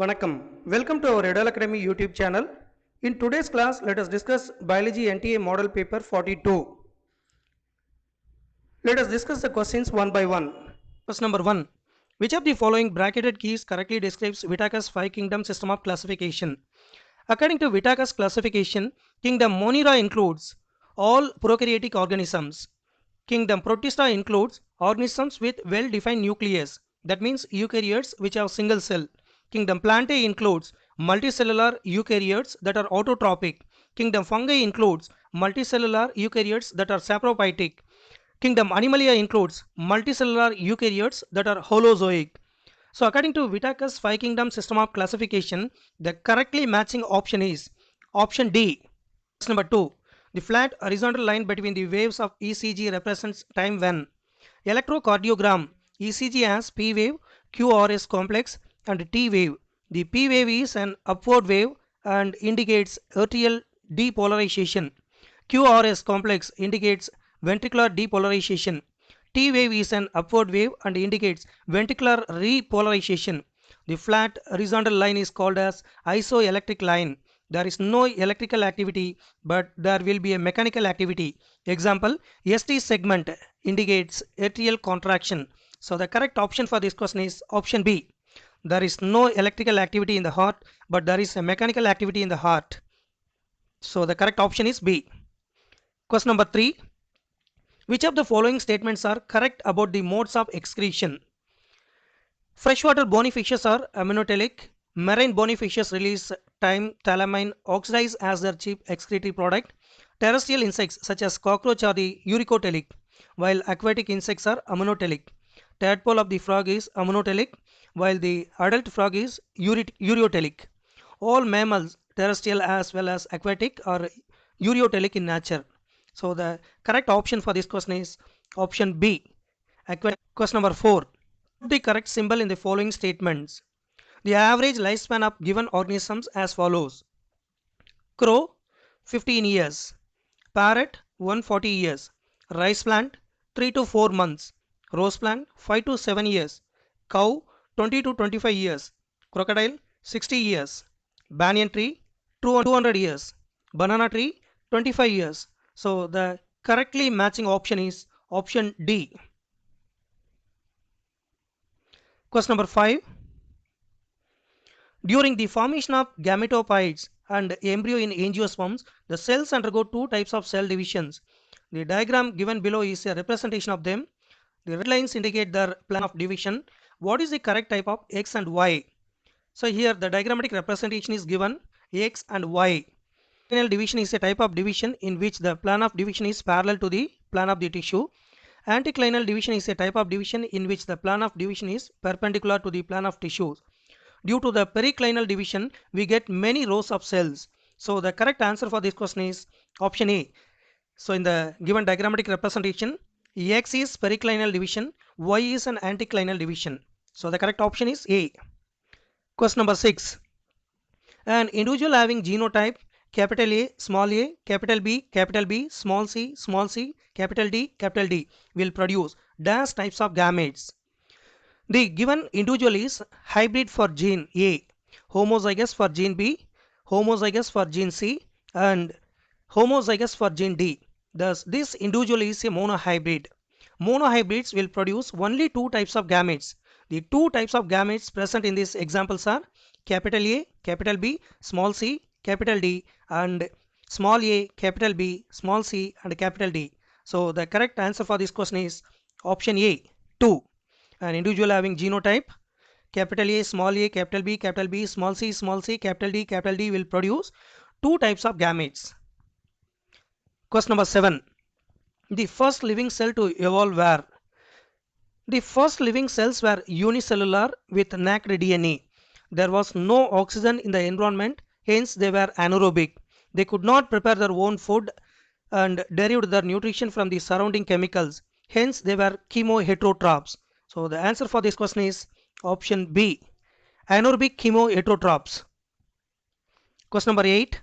Vanakkam. Welcome to our Redal Academy YouTube channel. In today's class, let us discuss Biology NTA Model Paper 42. Let us discuss the questions one by one. Question number 1. Which of the following bracketed keys correctly describes Whittaker's 5-kingdom system of classification? According to Whittaker's classification, Kingdom Monera includes all prokaryotic organisms. Kingdom Protista includes organisms with well-defined nucleus, that means eukaryotes which have single cell. Kingdom Plantae includes multicellular eukaryotes that are autotrophic. Kingdom Fungi includes multicellular eukaryotes that are saprophytic. Kingdom Animalia includes multicellular eukaryotes that are holozoic. So according to Whittaker's 5-kingdom system of classification, the correctly matching option is option D. Question number 2. The flat horizontal line between the waves of ECG represents time when electrocardiogram ECG has P wave, QRS complex and T wave. The P wave is an upward wave and indicates arterial depolarization. QRS complex indicates ventricular depolarization. T wave is an upward wave and indicates ventricular repolarization. The flat horizontal line is called as isoelectric line. There is no electrical activity, but there will be a mechanical activity. Example, ST segment indicates atrial contraction. So the correct option for this question is option B. There is no electrical activity in the heart, but there is a mechanical activity in the heart. So the correct option is B. Question number 3. Which of the following statements are correct about the modes of excretion? Freshwater bony fishes are ammonotelic. Marine bony fishes release thylamine oxidize as their chief excretory product. Terrestrial insects such as cockroach are the uricotelic, while aquatic insects are ammonotelic. Tadpole of the frog is ammonotelic, while the adult frog is ureotelic. All mammals, terrestrial as well as aquatic, are ureotelic in nature. So the correct option for this question is option B. Question number 4. Put the correct symbol in the following statements. The average lifespan of given organisms as follows. Crow 15 years, parrot 140 years, rice plant 3 to 4 months, rose plant 5 to 7 years, cow 20 to 25 years, crocodile 60 years, banyan tree 200 years, banana tree 25 years. So the correctly matching option is option D. Question number 5. During the formation of gametophytes and embryo in angiosperms, the cells undergo two types of cell divisions. The diagram given below is a representation of them. The red lines indicate their plan of division. What is the correct type of X and Y? So here the diagrammatic representation is given X and Y. Clinal division is a type of division in which the plan of division is parallel to the plan of the tissue. Anticlinal division is a type of division in which the plan of division is perpendicular to the plan of tissues. Due to the periclinal division, we get many rows of cells. So the correct answer for this question is option A. So in the given diagrammatic representation, X is periclinal division, Y is an anticlinal division. So the correct option is A. Question number 6. An individual having genotype capital A, capital B, small c, capital D will produce dash types of gametes. The given individual is hybrid for gene A, homozygous for gene B, homozygous for gene C and homozygous for gene D. Thus this individual is a monohybrid. Monohybrids will produce only two types of gametes. The two types of gametes present in these examples are capital A, capital B, small c, capital D and small a, capital B, small c and capital D. So the correct answer for this question is option A, 2. An individual having genotype capital A, capital B, small c, capital D will produce two types of gametes. Question number 7. The first living cell to evolve were? The first living cells were unicellular with naked DNA. There was no oxygen in the environment, hence they were anaerobic. They could not prepare their own food and derived their nutrition from the surrounding chemicals. Hence they were chemoheterotrophs. So the answer for this question is option B. Anaerobic chemoheterotrophs. Question number 8.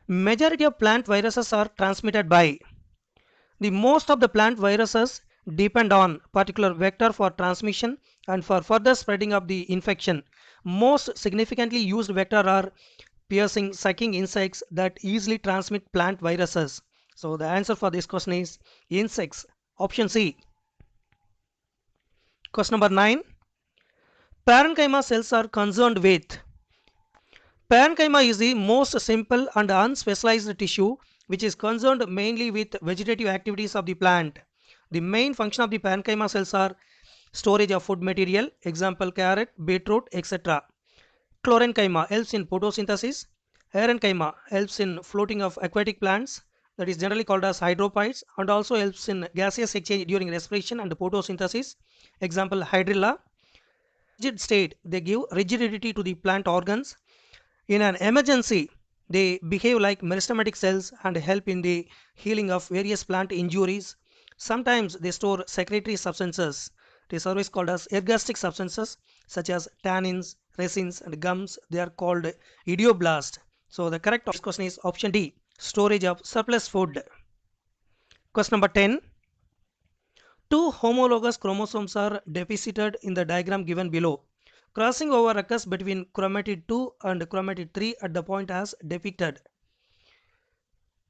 Majority of plant viruses are transmitted by? The most of the plant viruses depend on particular vector for transmission and for further spreading of the infection. Most significantly used vector are piercing, sucking insects that easily transmit plant viruses. So the answer for this question is insects. Option C. Question number 9. Parenchyma cells are concerned with. Parenchyma is the most simple and unspecialized tissue which is concerned mainly with vegetative activities of the plant. The main function of the parenchyma cells are storage of food material, example carrot, beetroot, etc. Chlorenchyma helps in photosynthesis. Parenchyma helps in floating of aquatic plants, that is generally called as hydroponics, and also helps in gaseous exchange during respiration and photosynthesis. Example hydrilla. Rigid state, they give rigidity to the plant organs. In an emergency, they behave like meristematic cells and help in the healing of various plant injuries. Sometimes they store secretory substances. It is always called as ergastic substances such as tannins, resins, and gums. They are called idioblast. So the correct question is option D, storage of surplus food. Question number 10. Two homologous chromosomes are deposited in the diagram given below. Crossing over occurs between chromatid 2 and chromatid 3 at the point as depicted.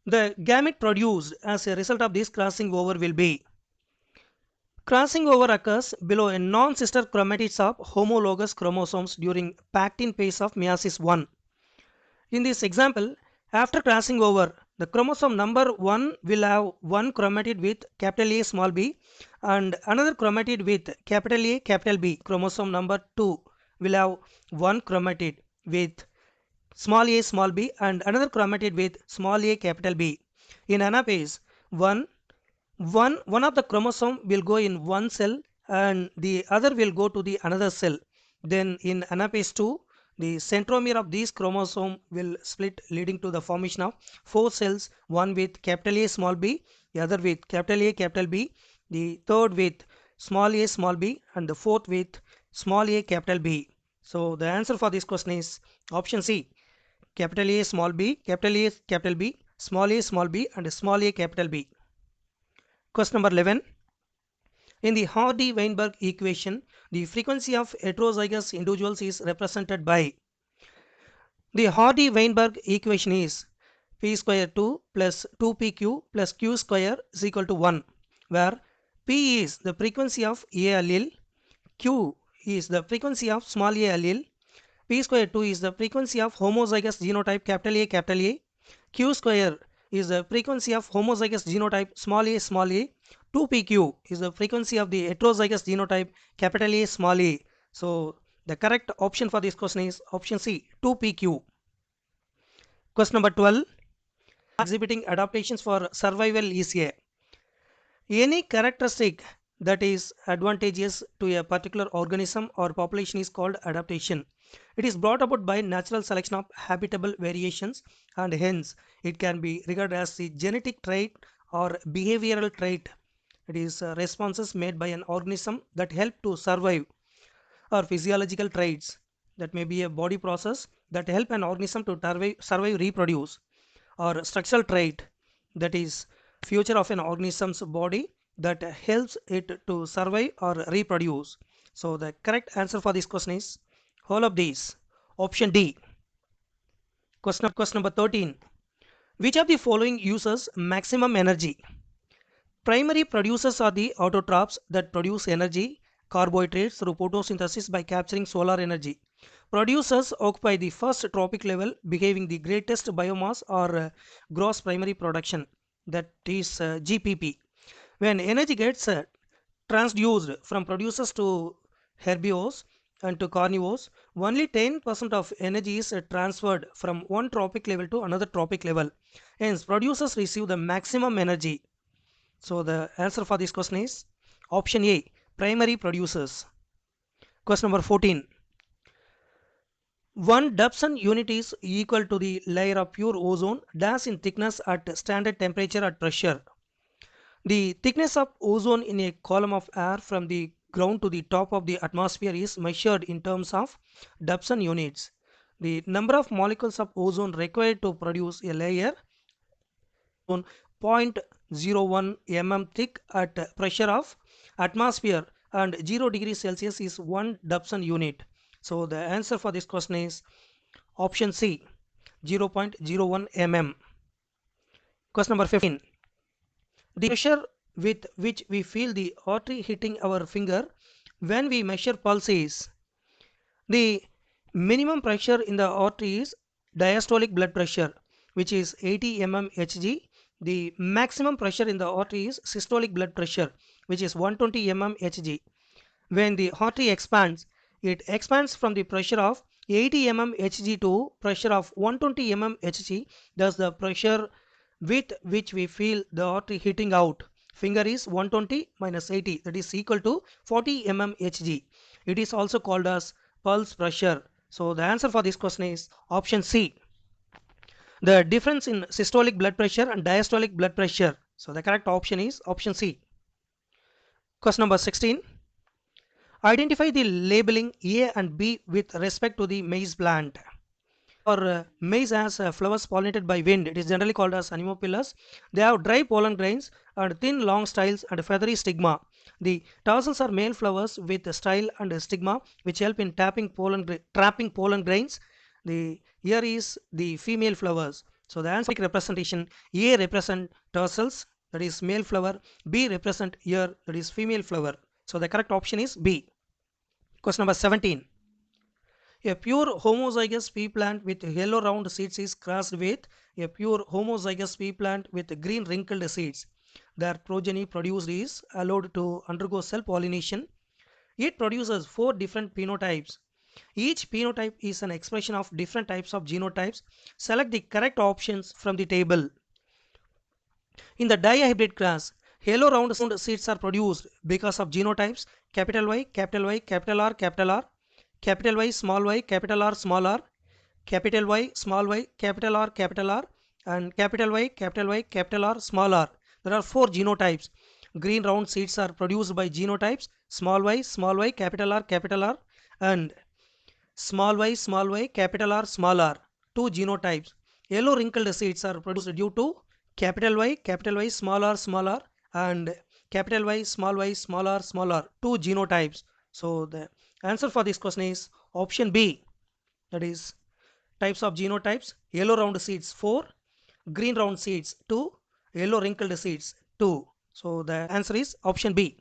The gamete produced as a result of this crossing over will be. Crossing over occurs below a non-sister chromatids of homologous chromosomes during pactin phase of meiosis 1. In this example, after crossing over, the chromosome number 1 will have one chromatid with capital A small b and another chromatid with capital A capital B. Chromosome number 2 will have one chromatid with small a small b and another chromatid with small a capital B. In anaphase, one of the chromosome will go in one cell and the other will go to the another cell. Then in anaphase 2, the centromere of these chromosome will split, leading to the formation of four cells, one with capital A small b, the other with capital A capital B, the third with small a small b, and the fourth with small a capital B. So the answer for this question is option C, capital A small b, capital A capital B, small b, and small a capital B. Question number 11. In the Hardy-Weinberg equation, the frequency of heterozygous individuals is represented by. The Hardy-Weinberg equation is p square 2 plus 2pq plus q square is equal to 1, where p is the frequency of A allele, q is the frequency of small a allele, p square 2 is the frequency of homozygous genotype capital A, q square is the frequency of homozygous genotype small a, 2pq is the frequency of the heterozygous genotype capital A small a. So the correct option for this question is option C, 2pq. Question number 12. Exhibiting adaptations for survival is a. Any characteristic that is advantageous to a particular organism or population is called adaptation. It is brought about by natural selection of habitable variations and hence it can be regarded as the genetic trait or behavioral trait. It is responses made by an organism that help to survive, or physiological traits that may be a body process that help an organism to survive, reproduce, or structural trait that is feature of an organism's body that helps it to survive or reproduce. So the correct answer for this question is all of these. Option D. Question number 13. Which of the following uses maximum energy? Primary producers are the autotrophs that produce energy, carbohydrates through photosynthesis by capturing solar energy. Producers occupy the first trophic level, behaving the greatest biomass or gross primary production, that is GPP. When energy gets transduced from producers to herbivores and to carnivores, only 10% of energy is transferred from one trophic level to another trophic level. Hence, producers receive the maximum energy. So the answer for this question is option A, primary producers. Question number 14. 1 Dobson unit is equal to the layer of pure ozone dash in thickness at standard temperature at pressure. The thickness of ozone in a column of air from the ground to the top of the atmosphere is measured in terms of Dobson units. The number of molecules of ozone required to produce a layer 0.01 mm thick at pressure of atmosphere and 0 degrees Celsius is 1 Dobson unit. So the answer for this question is option C, 0.01 mm. Question number 15. The pressure with which we feel the artery hitting our finger when we measure pulse is the minimum pressure in the artery is diastolic blood pressure, which is 80 mm Hg. The maximum pressure in the artery is systolic blood pressure, which is 120 mm Hg. When the artery expands, it expands from the pressure of 80 mm Hg to pressure of 120 mm Hg. Thus, the pressure with which we feel the artery hitting out finger is 120 minus 80, that is equal to 40 mm Hg. It is also called as pulse pressure. So the answer for this question is option C. The difference in systolic blood pressure and diastolic blood pressure. So the correct option is option C. Question number 16. Identify the labeling A and B with respect to the maize plant. Or maize has flowers pollinated by wind. It is generally called as anemopillus. They have dry pollen grains and thin long styles and feathery stigma. The tarsals are male flowers with a style and a stigma which help in trapping pollen grains. The ear is the female flowers. So the answer representation, A represent tarsals, that is male flower, B represent ear, that is female flower. So the correct option is B. Question number 17. A pure homozygous pea plant with yellow round seeds is crossed with a pure homozygous pea plant with green wrinkled seeds. Their progeny produced is allowed to undergo self-pollination. It produces 4 different phenotypes. Each phenotype is an expression of different types of genotypes. Select the correct options from the table. In the dihybrid class, yellow round seeds are produced because of genotypes capital Y, capital Y, capital R, capital R, capital Y, small y, capital R, small r, capital Y, small y, capital R, and capital Y, capital Y, capital R, small r. There are 4 genotypes. Green round seeds are produced by genotypes small y, capital R, and small y, capital R, 2 genotypes. Yellow wrinkled seeds are produced due to capital Y, small r, and capital Y, small r, 2 genotypes. So the answer for this question is option B. That is types of genotypes: yellow round seeds 4, green round seeds 2, yellow wrinkled seeds 2. So the answer is option B.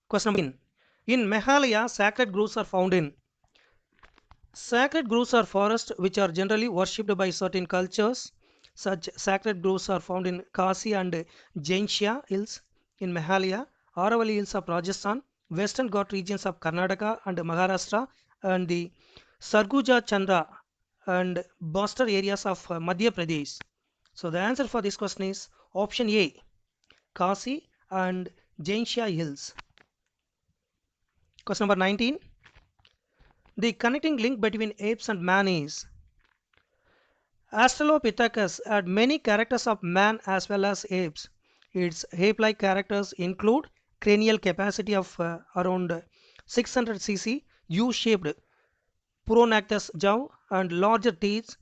Question number 9. In Meghalaya, sacred groves are found in. Sacred groves are forests which are generally worshipped by certain cultures. Such sacred groves are found in Khasi and Jaintia hills in Meghalaya, Aravalli hills of Rajasthan, Western Ghat regions of Karnataka and Maharashtra, and the Sarguja Chandra and Bastar areas of Madhya Pradesh. So the answer for this question is option A, Khasi and Jaintia hills. Question number 19. The connecting link between apes and man is Australopithecus had many characters of man as well as apes. Its ape-like characters include cranial capacity of around 600 cc, U-shaped prognatous jaw and larger teeth.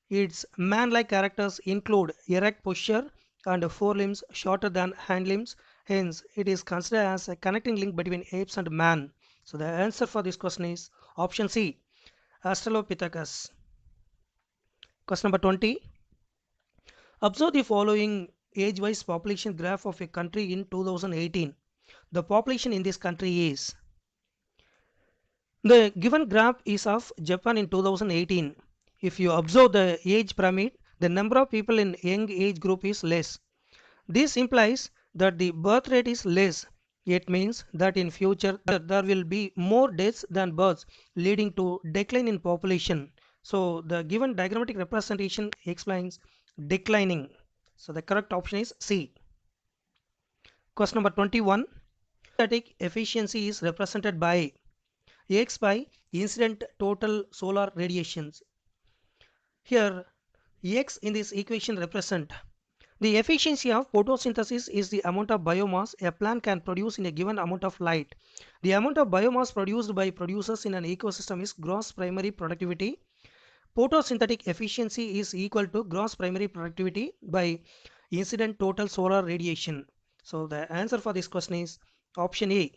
Its man-like characters include erect posture and forelimbs shorter than hind limbs. Hence, it is considered as a connecting link between apes and man. So the answer for this question is option C, Australopithecus. Question number 20. Observe the following age-wise population graph of a country in 2018. The population in this country is. The given graph is of Japan in 2018. If you observe the age pyramid, the number of people in young age group is less. This implies that the birth rate is less. It means that in future there will be more deaths than births, leading to decline in population. So the given diagrammatic representation explains declining. So the correct option is C. Question number 21. Static efficiency is represented by X by incident total solar radiations. Here X in this equation represent the efficiency of photosynthesis is the amount of biomass a plant can produce in a given amount of light. The amount of biomass produced by producers in an ecosystem is gross primary productivity. Photosynthetic efficiency is equal to gross primary productivity by incident total solar radiation. So the answer for this question is option A.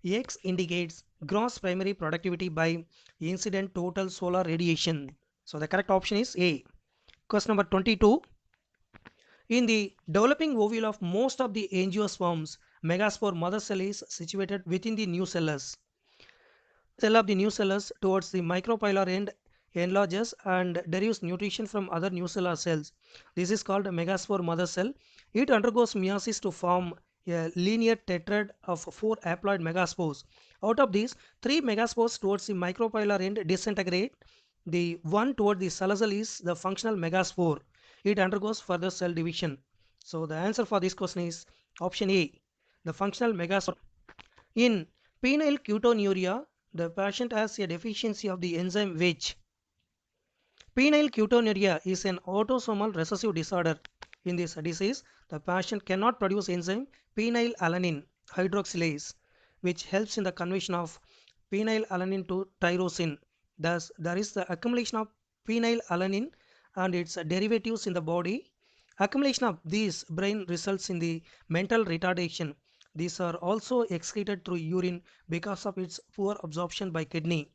X indicates gross primary productivity by incident total solar radiation. So the correct option is A. Question number 22. In the developing ovule of most of the angiosperms, megaspore mother cell is situated within the nucellus. Cell of the nucellus towards the micropylar end enlarges and derives nutrition from other nucellar cells. This is called a megaspore mother cell. It undergoes meiosis to form a linear tetrad of 4 haploid megaspores. Out of these, 3 megaspores towards the micropylar end disintegrate. The one toward the salazal is the functional megaspore. It undergoes further cell division. So the answer for this question is option A, the functional megaspore. In phenylketonuria, the patient has a deficiency of the enzyme which. Phenylketonuria is an autosomal recessive disorder. In this disease, the patient cannot produce enzyme phenylalanine hydroxylase, which helps in the conversion of phenylalanine to tyrosine. Thus, there is the accumulation of phenylalanine and its derivatives in the body. Accumulation of these brain results in the mental retardation. These are also excreted through urine because of its poor absorption by kidney.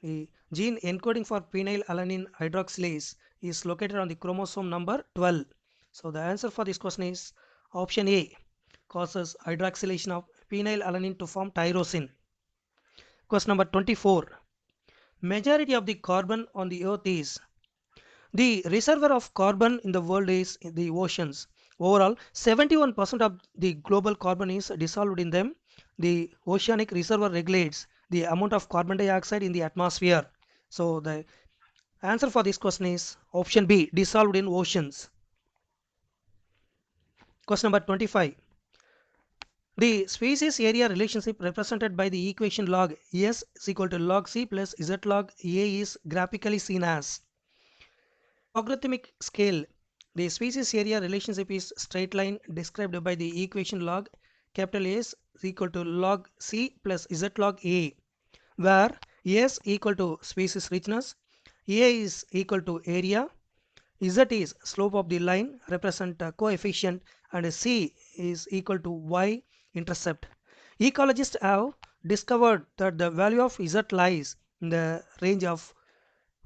The gene encoding for phenylalanine hydroxylase is located on the chromosome number 12. So the answer for this question is option A, causes hydroxylation of phenylalanine to form tyrosine. Question number 24. Majority of the carbon on the earth is. The reservoir of carbon in the world is in the oceans. Overall, 71% of the global carbon is dissolved in them. The oceanic reservoir regulates the amount of carbon dioxide in the atmosphere. So the answer for this question is option B, dissolved in oceans. Question number 25. The species area relationship represented by the equation log S is equal to log C plus Z log A is graphically seen as. Logarithmic scale, the species area relationship is straight line described by the equation log capital S is equal to log C plus Z log A, where S equal to species richness, A is equal to area, Z is slope of the line represent coefficient, and C is equal to Y intercept. Ecologists have discovered that the value of Z lies in the range of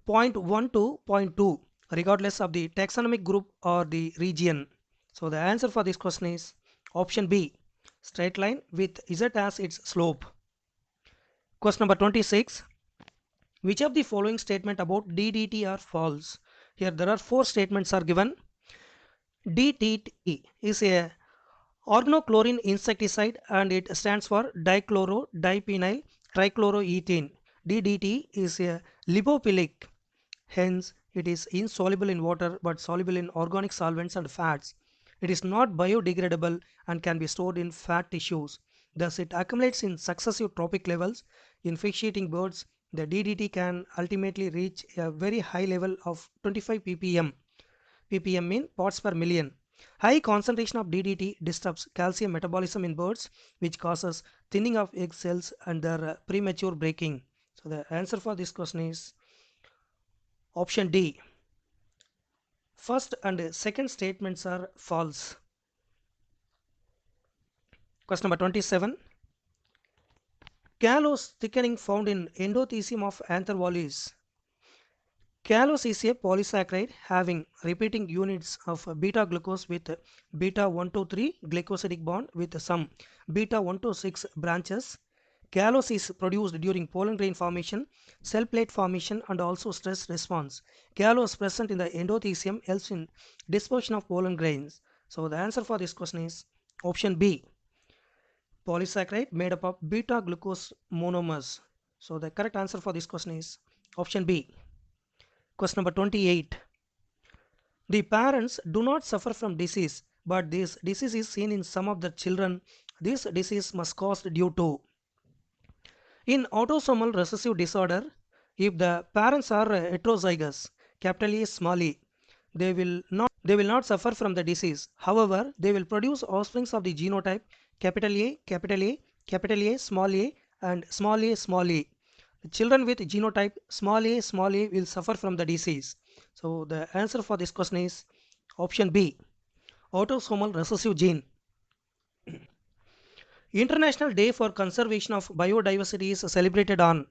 0.1 to 0.2 regardless of the taxonomic group or the region. So the answer for this question is option B, straight line with Z as its slope. Question number 26. Which of the following statement about DDT are false? Here there are 4 statements are given. DDT is a organochlorine insecticide and it stands for dichlorodipenyl trichloroethane. DDT is a lipophilic, hence it is insoluble in water but soluble in organic solvents and fats. It is not biodegradable and can be stored in fat tissues. Thus it accumulates in successive trophic levels. In fish-eating birds, the DDT can ultimately reach a very high level of 25 ppm. ppm mean parts per million. High concentration of DDT disturbs calcium metabolism in birds, which causes thinning of egg cells and their premature breaking. So the answer for this question is option D. First and second statements are false. Question number 27. Callose thickening found in endothecium of Anther Callose is a polysaccharide having repeating units of beta glucose with beta 123 glycosidic bond with some beta 126 branches. Callose is produced during pollen grain formation, cell plate formation, and also stress response. Callose present in the endothecium helps in dispersion of pollen grains. So the answer for this question is option B, polysaccharide made up of beta glucose monomers. So the correct answer for this question is option B. Question number 28. The parents do not suffer from disease, but this disease is seen in some of the children. This disease must caused due to. In autosomal recessive disorder, if the parents are heterozygous, capital A small e, they will not suffer from the disease. However, they will produce offsprings of the genotype capital A, capital A, capital A, small a, and small a, small a. The children with genotype small a will suffer from the disease. So the answer for this question is option B, autosomal recessive gene. International Day for Conservation of Biodiversity is celebrated on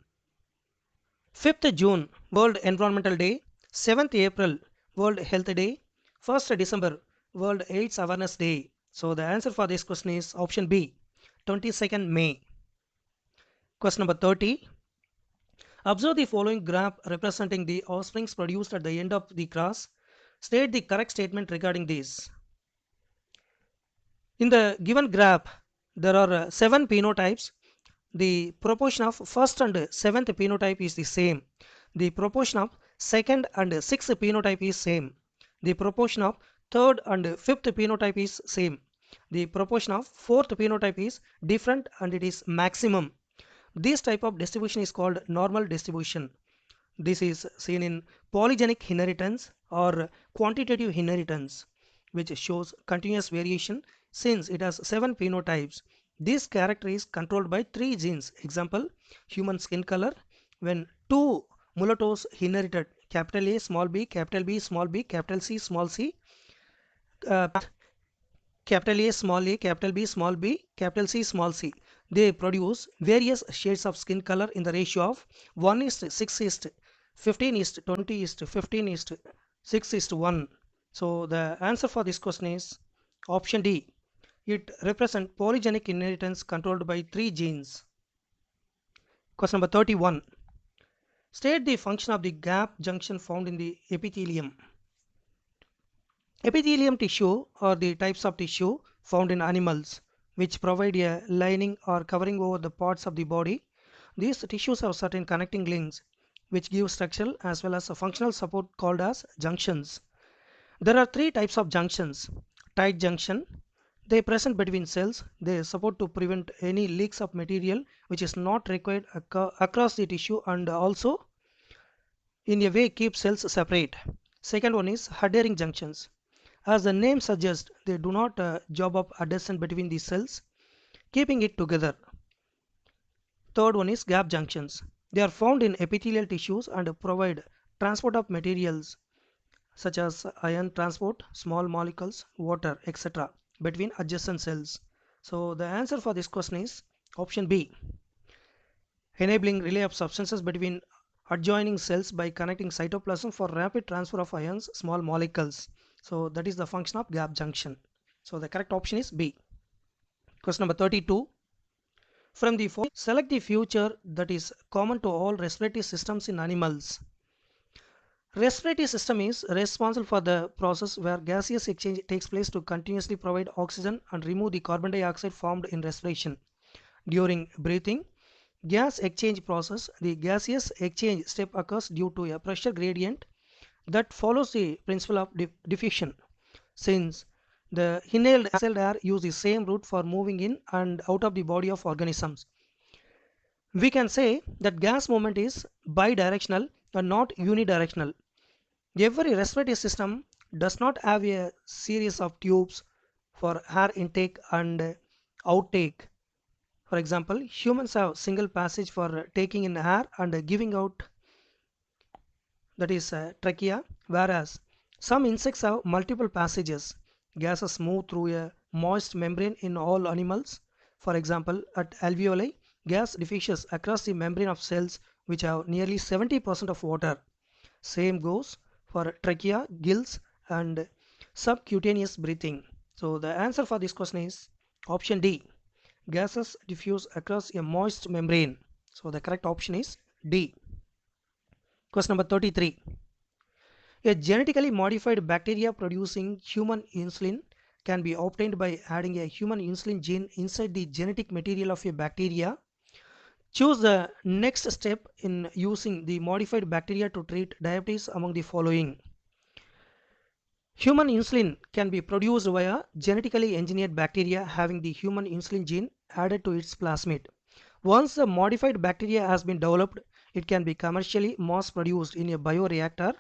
5th June, World Environmental Day; 7th April, World Health Day; 1st December, World AIDS Awareness Day. So the answer for this question is option B, 22nd May. Question number 30. Observe the following graph representing the offsprings produced at the end of the cross. State the correct statement regarding this. In the given graph, there are 7 phenotypes. The proportion of first and seventh phenotype is the same. The proportion of second and sixth phenotype is same. The proportion of third and fifth phenotype is same. The proportion of fourth phenotype is different and it is maximum. This type of distribution is called normal distribution. This is seen in polygenic inheritance or quantitative inheritance, which shows continuous variation since it has 7 phenotypes. This character is controlled by 3 genes. Example, human skin color. When 2 mulattoes inherited capital A small b, capital B small b, capital C small c, uh, capital A small a, capital B small b, capital C small c. They produce various shades of skin color in the ratio of 1:6:15:20:15:6:1. So the answer for this question is option D. It represents polygenic inheritance controlled by 3 genes. Question number 31. State the function of the gap junction found in the epithelium. Epithelium tissue are the types of tissue found in animals which provide a lining or covering over the parts of the body. These tissues have certain connecting links which give structural as well as a functional support called as junctions. There are 3 types of junctions. Tight junction. They present between cells. They support to prevent any leaks of material which is not required across the tissue and also in a way keep cells separate. Second one is adhering junctions. As the name suggests, they do not job up adhesion between the cells, keeping it together. Third one is gap junctions. They are found in epithelial tissues and provide transport of materials such as ion transport, small molecules, water, etc. between adjacent cells. So the answer for this question is option B. Enabling relay of substances between adjoining cells by connecting cytoplasm for rapid transfer of ions, small molecules. So that is the function of gap junction. So the correct option is B. Question number 32. From the following, select the feature that is common to all respiratory systems in animals. Respiratory system is responsible for the process where gaseous exchange takes place to continuously provide oxygen and remove the carbon dioxide formed in respiration. During breathing, gas exchange process, the gaseous exchange step occurs due to a pressure gradient that follows the principle of diffusion. Since the inhaled exhaled air use the same route for moving in and out of the body of organisms, we can say that gas movement is bidirectional and not unidirectional. Every respiratory system does not have a series of tubes for air intake and outtake. For example, humans have single passage for taking in air and giving out, that is trachea, whereas some insects have multiple passages. Gases move through a moist membrane in all animals. For example, at alveoli, gas diffuses across the membrane of cells which have nearly 70% of water. Same goes for trachea, gills and subcutaneous breathing. So the answer for this question is option D. Gases diffuse across a moist membrane. So the correct option is D. Question number 33. A genetically modified bacteria producing human insulin can be obtained by adding a human insulin gene inside the genetic material of a bacteria. Choose the next step in using the modified bacteria to treat diabetes among the following. Human insulin can be produced via genetically engineered bacteria having the human insulin gene added to its plasmid. Once the modified bacteria has been developed, it can be commercially mass produced in a bioreactor.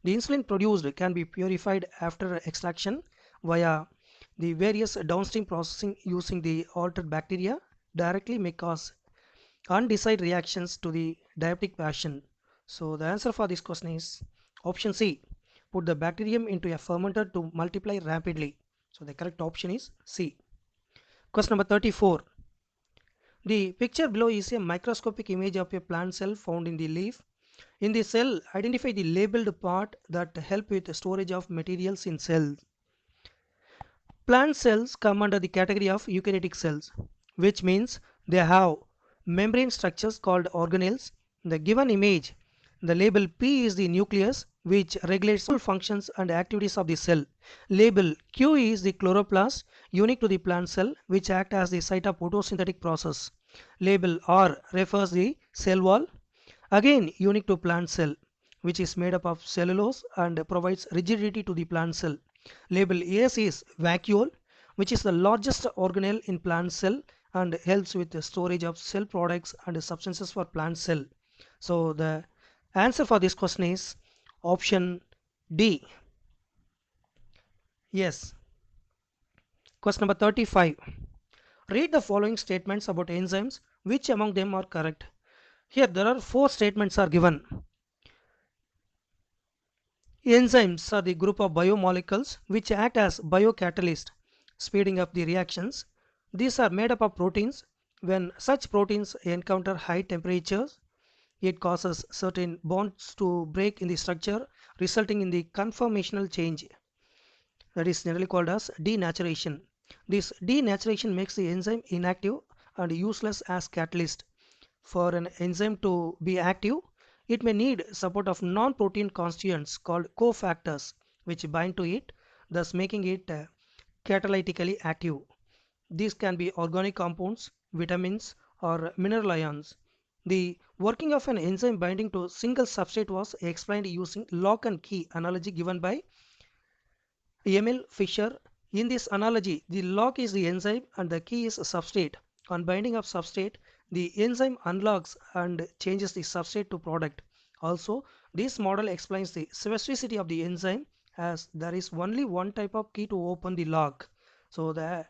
The insulin produced can be purified after extraction via the various downstream processing using the altered bacteria directly may cause undesired reactions to the diabetic patient. So the answer for this question is option C. Put the bacterium into a fermenter to multiply rapidly. So the correct option is C. Question number 34. The picture below is a microscopic image of a plant cell found in the leaf. In the cell, identify the labeled part that help with the storage of materials in cells. Plant cells come under the category of eukaryotic cells, which means they have membrane structures called organelles. In the given image, the label P is the nucleus, which regulates all functions and activities of the cell. Label Q is the chloroplast, unique to the plant cell, which act as the site of photosynthetic process. Label R refers the cell wall, again unique to plant cell, which is made up of cellulose and provides rigidity to the plant cell. Label S is vacuole, which is the largest organelle in plant cell and helps with the storage of cell products and substances for plant cell. So the answer for this question is option D. Yes. Question number 35. Read the following statements about enzymes. Which among them are correct? Here there are four statements are given. Enzymes are the group of biomolecules which act as biocatalysts, speeding up the reactions. These are made up of proteins. When such proteins encounter high temperatures, it causes certain bonds to break in the structure, resulting in the conformational change, that is generally called as denaturation. This denaturation makes the enzyme inactive and useless as catalyst. For an enzyme to be active, it may need support of non-protein constituents called cofactors which bind to it, thus making it catalytically active. These can be organic compounds, vitamins, or mineral ions. The working of an enzyme binding to a single substrate was explained using lock and key analogy given by Emil Fischer. In this analogy, the lock is the enzyme and the key is a substrate. On binding of substrate, the enzyme unlocks and changes the substrate to product. Also, this model explains the specificity of the enzyme as there is only one type of key to open the lock. So the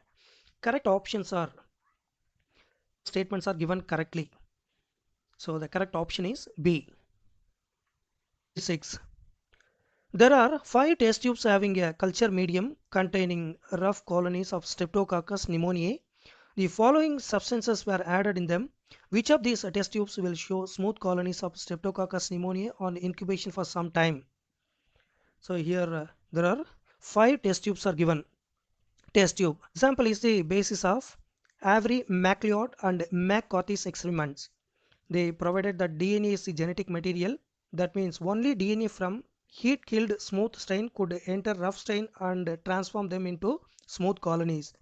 correct options are statements are given correctly. So the correct option is B. 6. There are 5 test tubes having a culture medium containing rough colonies of Streptococcus pneumoniae. The following substances were added in them. Which of these test tubes will show smooth colonies of Streptococcus pneumoniae on incubation for some time? So here there are 5 test tubes are given. Test tube example is the basis of Avery, MacLeod and McCarthy's experiments. They provided that DNA is the genetic material. That means only DNA from heat killed smooth strain could enter rough strain and transform them into smooth colonies.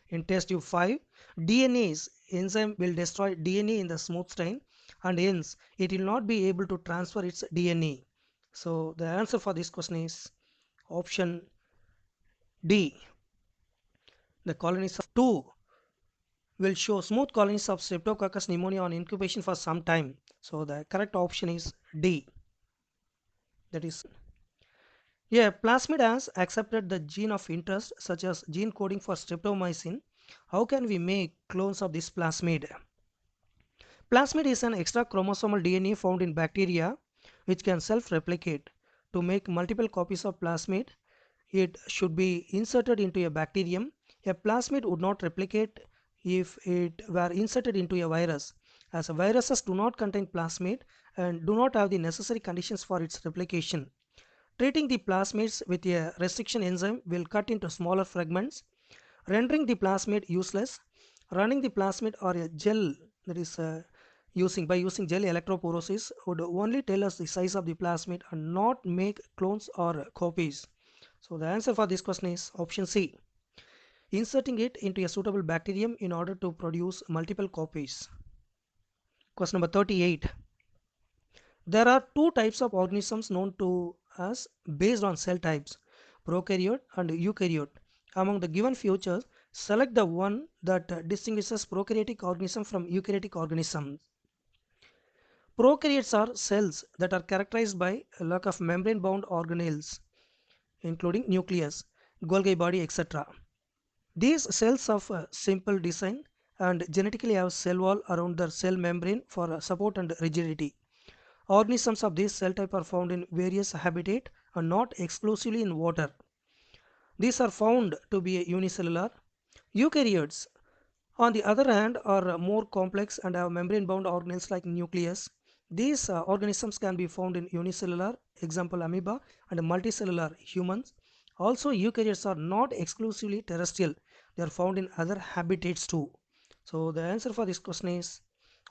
In test tube 5, DNA's enzyme will destroy DNA in the smooth strain and hence it will not be able to transfer its DNA. So the answer for this question is option D. The colonies of 2 will show smooth colonies of Streptococcus pneumoniae on incubation for some time. So the correct option is D. That is, yeah, plasmid has accepted the gene of interest such as gene coding for streptomycin. How can we make clones of this plasmid? Plasmid is an extra chromosomal DNA found in bacteria which can self-replicate. To make multiple copies of plasmid, it should be inserted into a bacterium. A plasmid would not replicate if it were inserted into a virus, as viruses do not contain plasmid and do not have the necessary conditions for its replication. Treating the plasmids with a restriction enzyme will cut into smaller fragments, rendering the plasmid useless. Running the plasmid or a gel, that is using gel electrophoresis, would only tell us the size of the plasmid and not make clones or copies. So the answer for this question is option C. Inserting it into a suitable bacterium in order to produce multiple copies. Question number 38. There are 2 types of organisms known to us based on cell types, prokaryote and eukaryote. Among the given features, select the one that distinguishes prokaryotic organism from eukaryotic organisms. Prokaryotes are cells that are characterized by a lack of membrane-bound organelles, including nucleus, Golgi body, etc. These cells of simple design and genetically have cell wall around their cell membrane for support and rigidity. Organisms of this cell type are found in various habitats and not exclusively in water. These are found to be unicellular. Eukaryotes On the other hand, are more complex and have membrane-bound organelles like nucleus. These organisms can be found in unicellular, example amoeba, and multicellular humans. Also, eukaryotes are not exclusively terrestrial; they are found in other habitats too. So, the answer for this question is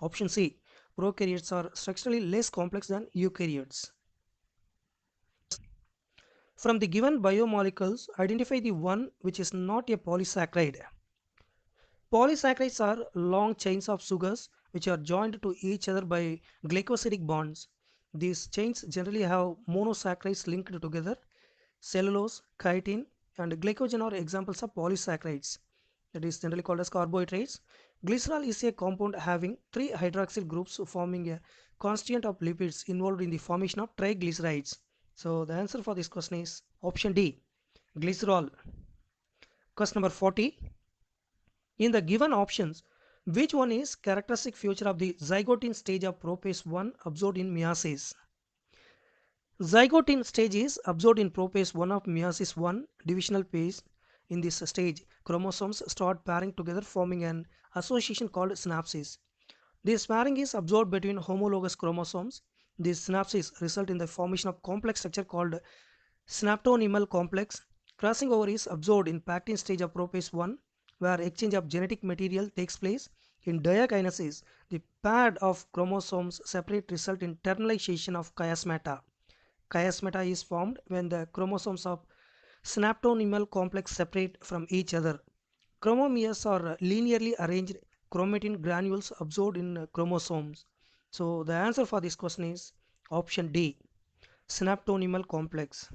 option C. Prokaryotes are structurally less complex than eukaryotes. From the given biomolecules, identify the one which is not a polysaccharide. Polysaccharides are long chains of sugars which are joined to each other by glycosidic bonds. These chains generally have monosaccharides linked together. Cellulose, chitin, and glycogen are examples of polysaccharides, that is generally called as carbohydrates. Glycerol is a compound having 3 hydroxyl groups forming a constituent of lipids involved in the formation of triglycerides. So the answer for this question is option D, glycerol. Question number 40. In the given options, which one is characteristic feature of the zygote stage of prophase 1 absorbed in meiosis? Zygote stage is absorbed in prophase 1 of meiosis 1 divisional phase. In this stage, chromosomes start pairing together forming an association called synapsis. This pairing is absorbed between homologous chromosomes. These synapses result in the formation of complex structure called synaptonymal complex. Crossing over is absorbed in pactin stage of prophase 1 where exchange of genetic material takes place. In diakinesis, the paired of chromosomes separate result in terminalization of chiasmata. Chiasmata is formed when the chromosomes of synaptonymal complex separate from each other. Chromomeres are linearly arranged chromatin granules absorbed in chromosomes. So the answer for this question is option D, synaptonymal complex.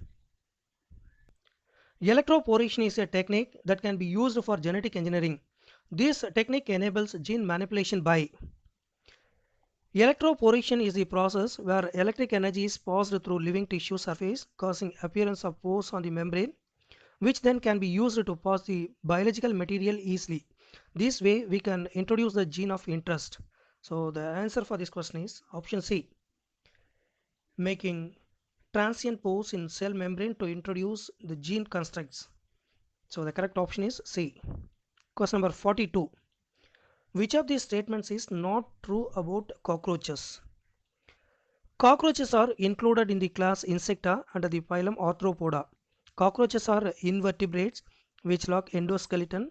Electroporation is a technique that can be used for genetic engineering. This technique enables gene manipulation by electroporation is the process where electric energy is passed through living tissue surface causing appearance of pores on the membrane which then can be used to pass the biological material easily. This way we can introduce the gene of interest. So the answer for this question is option C, making transient pores in cell membrane to introduce the gene constructs. So the correct option is C. Question number 42. Which of these statements is not true about cockroaches? Cockroaches are included in the class Insecta under the phylum Arthropoda. Cockroaches are invertebrates which lack endoskeleton.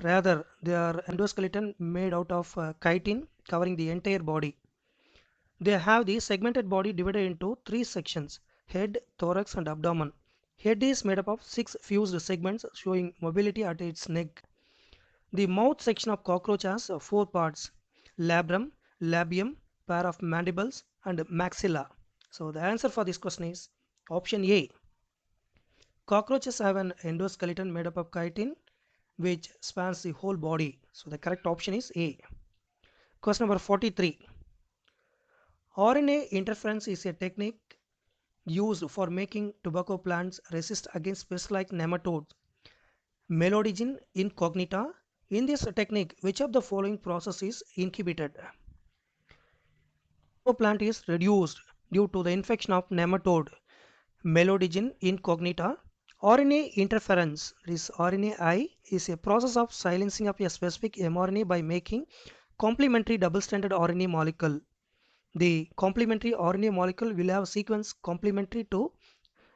Rather, they are endoskeleton made out of chitin covering the entire body. They have the segmented body divided into 3 sections: head, thorax, and abdomen. Head is made up of 6 fused segments showing mobility at its neck. The mouth section of cockroach has 4 parts: labrum, labium, pair of mandibles, and maxilla. So the answer for this question is option A. Cockroaches have an endoskeleton made up of chitin which spans the whole body. So the correct option is A. Question number 43. RNA interference is a technique used for making tobacco plants resist against pests like nematodes. Melodigin incognita. In this technique, which of the following process is inhibited? Tobacco plant is reduced due to the infection of nematode. Melodigin incognita. RNA interference, this RNAi, is a process of silencing of a specific mRNA by making complementary double-stranded RNA molecule. The complementary RNA molecule will have sequence complementary to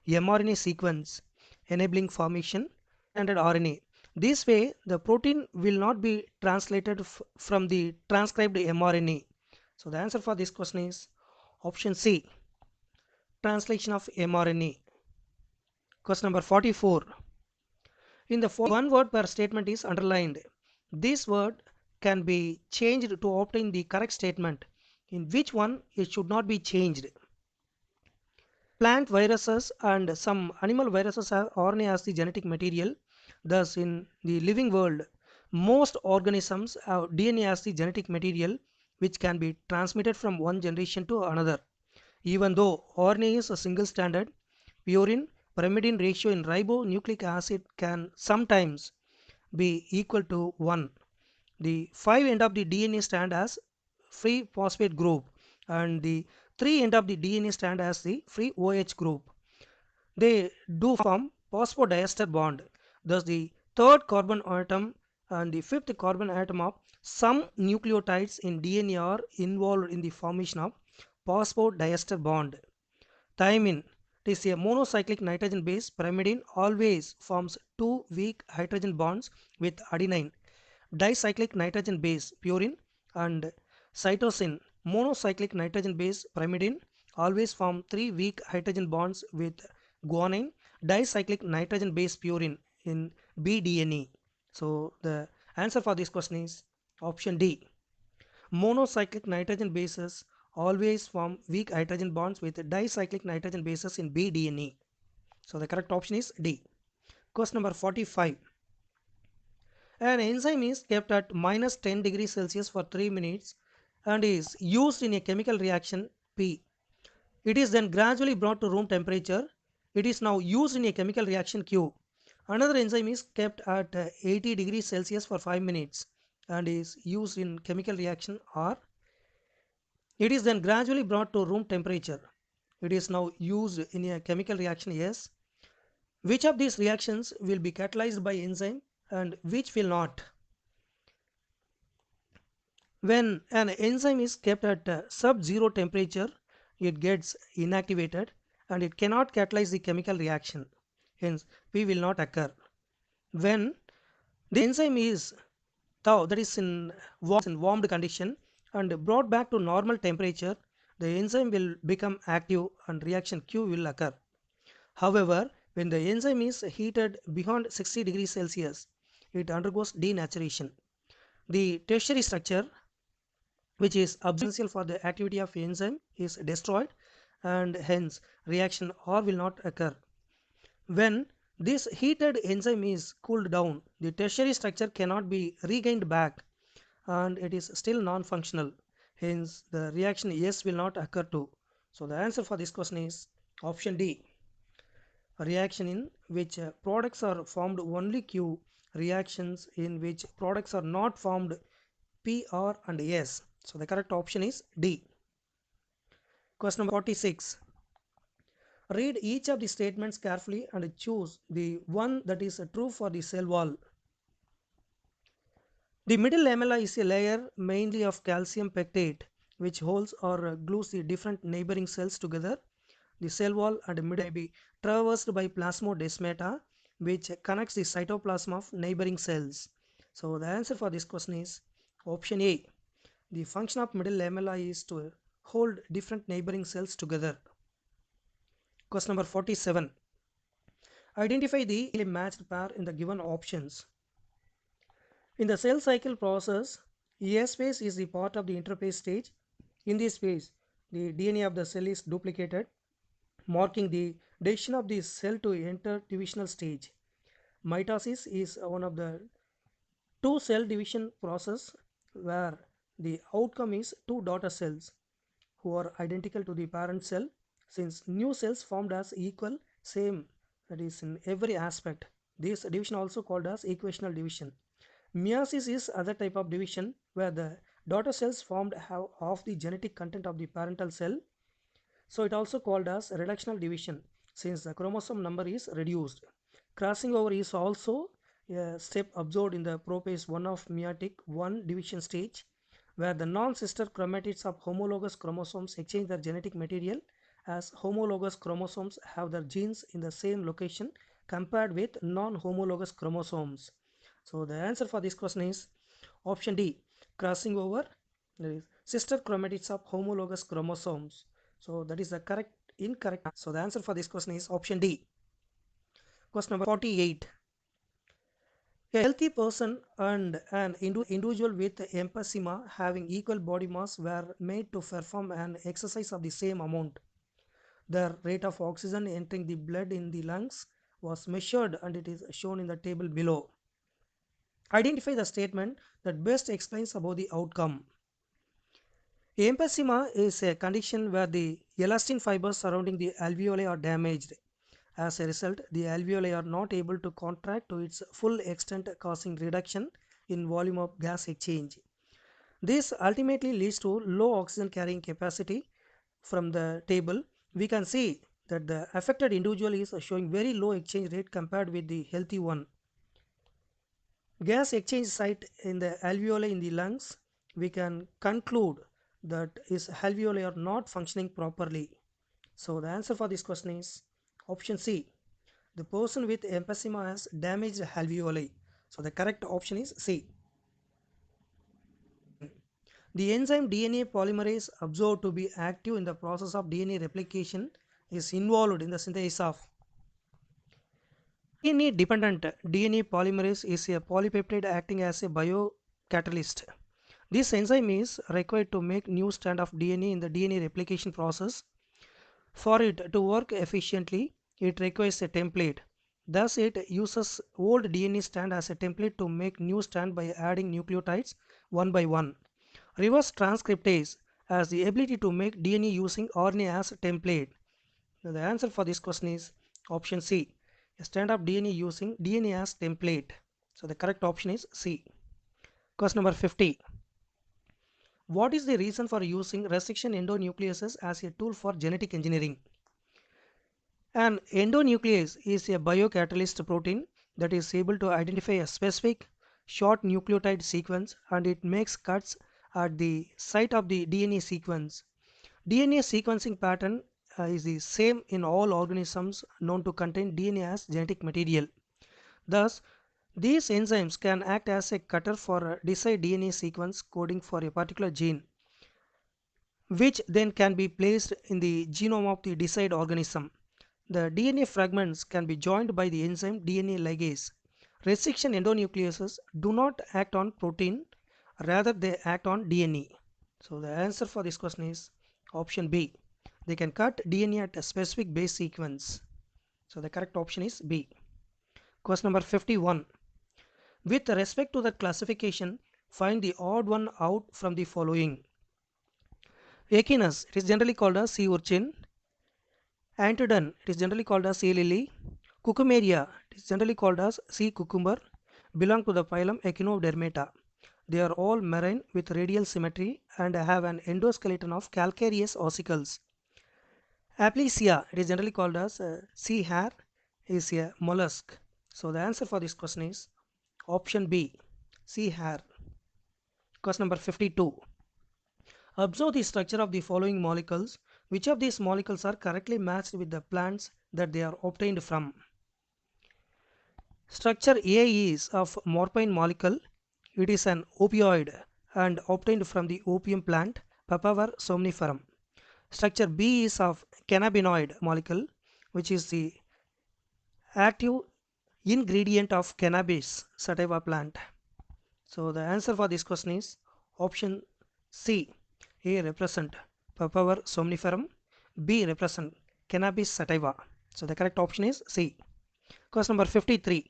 mRNA sequence, enabling formation of stranded RNA. This way, the protein will not be translated from the transcribed mRNA. So the answer for this question is option C, translation of mRNA. Question number 44. In the one word per statement is underlined. This word can be changed to obtain the correct statement. In which one it should not be changed? Plant viruses and some animal viruses have RNA as the genetic material. Thus, in the living world, most organisms have DNA as the genetic material which can be transmitted from one generation to another. Even though RNA is a single stranded, purine pyrimidine ratio in ribonucleic acid can sometimes be equal to 1. The 5 end of the DNA strand as free phosphate group and the 3 end of the DNA strand as the free OH group. They do form phosphodiester bond. Thus the third carbon atom and the fifth carbon atom of some nucleotides in DNA are involved in the formation of phosphodiester bond. Thymine, it is a monocyclic nitrogen base. Pyrimidine always forms two weak hydrogen bonds with adenine. Dicyclic nitrogen base purine and cytosine, monocyclic nitrogen base pyrimidine always form three weak hydrogen bonds with guanine. Dicyclic nitrogen base purine in bDNE. So the answer for this question is option D. Monocyclic nitrogen bases always form weak hydrogen bonds with dicyclic nitrogen bases in bDNE. So the correct option is D. Question number 45. An enzyme is kept at minus 10 degrees Celsius for 3 minutes and is used in a chemical reaction P. It is then gradually brought to room temperature. It is now used in a chemical reaction Q. Another enzyme is kept at 80 degrees Celsius for 5 minutes and is used in chemical reaction R. It is then gradually brought to room temperature. It is now used in a chemical reaction S. Which of these reactions will be catalyzed by enzyme and which will not? When an enzyme is kept at sub-zero temperature, it gets inactivated and it cannot catalyze the chemical reaction. Hence, P will not occur. When the enzyme is tau, that is in warmed condition, and brought back to normal temperature, the enzyme will become active and reaction Q will occur. However, when the enzyme is heated beyond 60 degrees Celsius, it undergoes denaturation. The tertiary structure, which is essential for the activity of enzyme, is destroyed and hence reaction R will not occur. When this heated enzyme is cooled down, the tertiary structure cannot be regained back and it is still non-functional. Hence the reaction S will not occur too. So the answer for this question is option D. A reaction in which products are formed only Q, reactions in which products are not formed P, R and S. So the correct option is D. Question number 46. Read each of the statements carefully and choose the one that is true for the cell wall. The middle lamella is a layer mainly of calcium pectate which holds or glues the different neighboring cells together. The cell wall and middle may be traversed by plasmodesmata which connects the cytoplasm of neighboring cells. So the answer for this question is option A. The function of middle lamella is to hold different neighboring cells together. Question number 47. Identify the matched pair in the given options. In the cell cycle process, S phase is the part of the interphase stage. In this phase, the DNA of the cell is duplicated, marking the decision of the cell to enter divisional stage. Mitosis is one of the two cell division process where the outcome is two daughter cells who are identical to the parent cell, since new cells formed as equal same, that is in every aspect. This division also called as equational division. Meiosis is other type of division where the daughter cells formed have half the genetic content of the parental cell. So it also called as reductional division since the chromosome number is reduced. Crossing over is also a step observed in the prophase 1 of meiotic 1 division stage where the non-sister chromatids of homologous chromosomes exchange their genetic material as homologous chromosomes have their genes in the same location compared with non-homologous chromosomes. So the answer for this question is option D, crossing over, that is sister chromatids of homologous chromosomes. So that is the incorrect. So the answer for this question is option D. Question number 48. A healthy person and an individual with emphysema having equal body mass were made to perform an exercise of the same amount. The rate of oxygen entering the blood in the lungs was measured and it is shown in the table below. Identify the statement that best explains about the outcome. Emphysema is a condition where the elastin fibers surrounding the alveoli are damaged. As a result, the alveoli are not able to contract to its full extent, causing reduction in volume of gas exchange. This ultimately leads to low oxygen carrying capacity. From the table, we can see that the affected individual is showing very low exchange rate compared with the healthy one. gas exchange site in the alveoli in the lungs, we can conclude that is alveoli are not functioning properly. So the answer for this question is option C. The person with emphysema has damaged alveoli. So the correct option is C. The enzyme DNA polymerase observed to be active in the process of DNA replication is involved in the synthesis of DNA dependent DNA polymerase is a polypeptide acting as a biocatalyst. This enzyme is required to make new strand of DNA in the DNA replication process. For it to work efficiently, it requires a template. Thus, it uses old DNA strand as a template to make new strand by adding nucleotides one by one. Reverse transcriptase has the ability to make DNA using RNA as a template. Now, the answer for this question is option C. A strand of DNA using DNA as template. So the correct option is C. Question number 50. What is the reason for using restriction endonucleases as a tool for genetic engineering? An endonuclease is a biocatalyst protein that is able to identify a specific short nucleotide sequence, and it makes cuts at the site of the DNA sequence. DNA sequencing pattern is the same in all organisms known to contain DNA as genetic material. Thus, these enzymes can act as a cutter for a desired DNA sequence coding for a particular gene, which then can be placed in the genome of the desired organism. The DNA fragments can be joined by the enzyme DNA ligase. Restriction endonucleases do not act on protein, rather they act on DNA. So the answer for this question is option B. They can cut DNA at a specific base sequence. So the correct option is B. Question number 51. With respect to the classification, find the odd one out from the following. Echinus, it is generally called as sea urchin. Antodon, it is generally called as sea lily. Cucumeria, it is generally called as sea cucumber, belong to the phylum Echinodermata. They are all marine with radial symmetry and have an endoskeleton of calcareous ossicles. Aplysia, it is generally called as sea hare, is a mollusk. So the answer for this question is option B, sea hare. Question number 52. Observe the structure of the following molecules. Which of these molecules are correctly matched with the plants that they are obtained from? Structure A is of morphine molecule. It is an opioid and obtained from the opium plant Papaver somniferum. Structure B is of cannabinoid molecule, which is the active ingredient of cannabis sativa plant. So the answer for this question is option C. A represent Papaver somniferum, B represent cannabis sativa. So the correct option is C. Question number 53.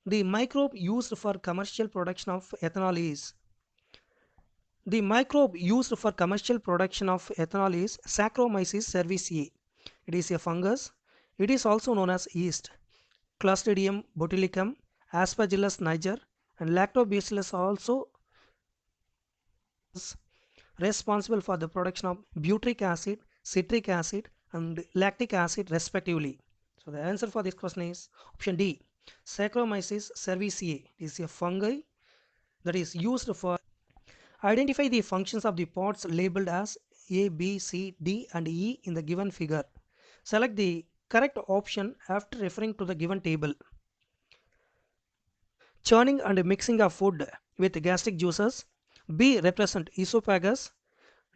The microbe used for commercial production of ethanol is The microbe used for commercial production of ethanol is Saccharomyces cerevisiae. It is a fungus. It is also known as yeast. Clostridium botulicum, Aspergillus niger, and Lactobacillus are also responsible for the production of butyric acid, citric acid, and lactic acid respectively. So the answer for this question is option D. Saccharomyces cerevisiae is a fungi that is used for identify the functions of the pods labeled as A, B, C, D and E in the given figure. Select the correct option after referring to the given table. Churning and mixing of food with gastric juices. B represent esophagus.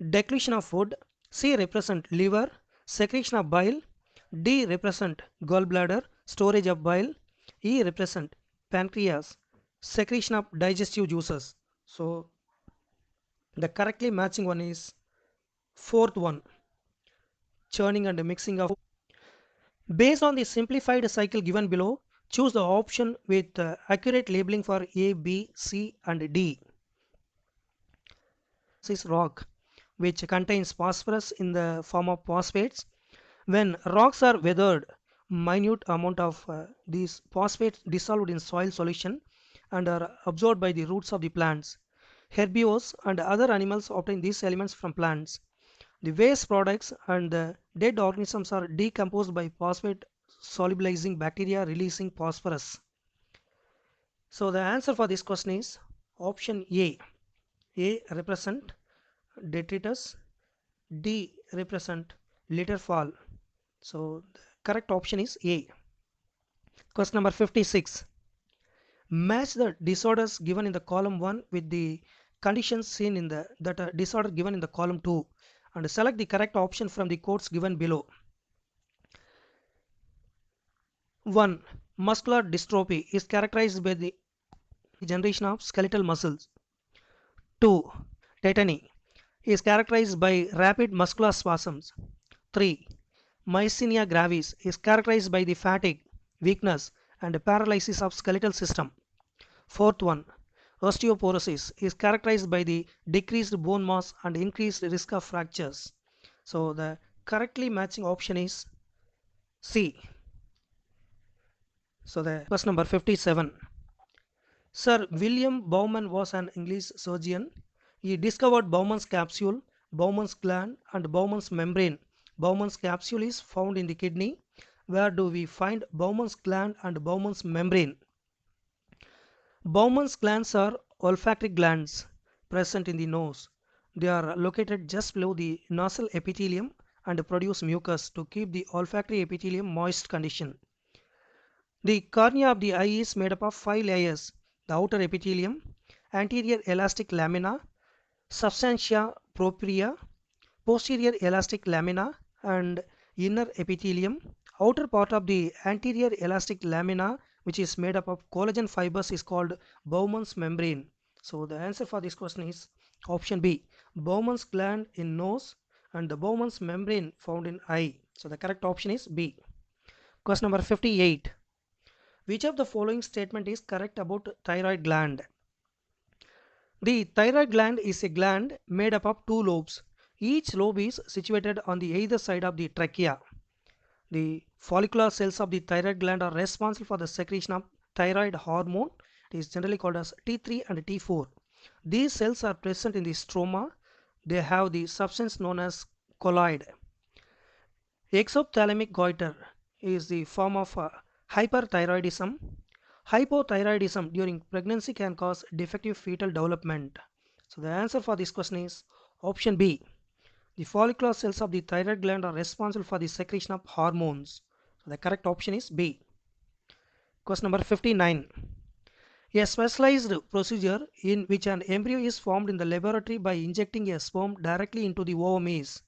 Declusion of food. C represent liver. Secretion of bile. D represent gallbladder. Storage of bile. E represent pancreas. Secretion of digestive juices. So the correctly matching one is fourth one, churning and mixing of. Based on the simplified cycle given below, choose the option with accurate labeling for A, B, C and D. This is rock, which contains phosphorus in the form of phosphates. When rocks are weathered, minute amount of these phosphates dissolved in soil solution and are absorbed by the roots of the plants. Herbivores and other animals obtain these elements from plants. The waste products and the dead organisms are decomposed by phosphate solubilizing bacteria releasing phosphorus. So the answer for this question is option A. A represent detritus, D represent liter fall. So the correct option is A. Question number 56. Match the disorders given in the column 1 with the conditions seen in the disorder given in the column 2 and select the correct option from the codes given below. 1. Muscular dystrophy is characterized by the generation of skeletal muscles. 2. Tetany is characterized by rapid muscular spasms. 3. Myasthenia gravis is characterized by the fatigue, weakness, and paralysis of skeletal system. Fourth one, osteoporosis is characterized by the decreased bone mass and increased risk of fractures. So the correctly matching option is C. So the question number 57. Sir William Bowman was an English surgeon. He discovered Bowman's capsule, Bowman's gland, and Bowman's membrane. Bowman's capsule is found in the kidney. Where do we find Bowman's gland and Bowman's membrane? Bowman's glands are olfactory glands present in the nose. They are located just below the nasal epithelium and produce mucus to keep the olfactory epithelium moist condition. The cornea of the eye is made up of 5 layers: the outer epithelium, anterior elastic lamina, substantia propria, posterior elastic lamina, and inner epithelium. Outer part of the anterior elastic lamina, which is made up of collagen fibers, is called Bowman's membrane. So the answer for this question is option B. Bowman's gland in nose and the Bowman's membrane found in eye. So the correct option is B. Question number 58. Which of the following statement is correct about thyroid gland? The thyroid gland is a gland made up of 2 lobes. Each lobe is situated on the either side of the trachea. The follicular cells of the thyroid gland are responsible for the secretion of thyroid hormone. It is generally called as T3 and T4. These cells are present in the stroma. They have the substance known as colloid. Exophthalmic goiter is the form of hyperthyroidism. Hypothyroidism during pregnancy can cause defective fetal development. So the answer for this question is option B. The follicular cells of the thyroid gland are responsible for the secretion of hormones. So the correct option is B. Question number 59. A specialized procedure in which an embryo is formed in the laboratory by injecting a sperm directly into the ovum is.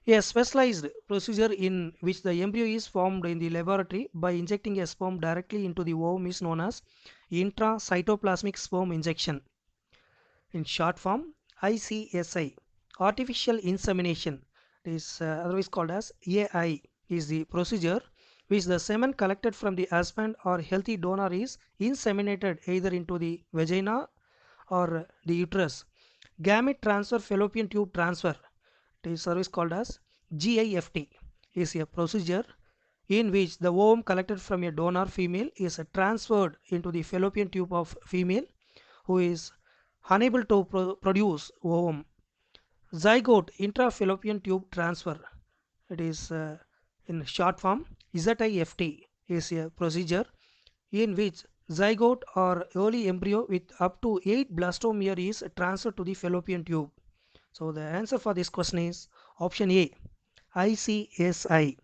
A specialized procedure in which the embryo is formed in the laboratory by injecting a sperm directly into the ovum is known as intracytoplasmic sperm injection. In short form, ICSI. Artificial insemination is otherwise called as AI is the procedure which the semen collected from the husband or healthy donor is inseminated either into the vagina or the uterus. Gamete transfer fallopian tube transfer, it is service called as GIFT, is a procedure in which the ovum collected from a donor female is transferred into the fallopian tube of female who is unable to produce ovum. Zygote intrafallopian tube transfer, it is in short form ZIFT, is a procedure in which zygote or early embryo with up to 8 blastomere is transferred to the fallopian tube. So the answer for this question is option A, ICSI.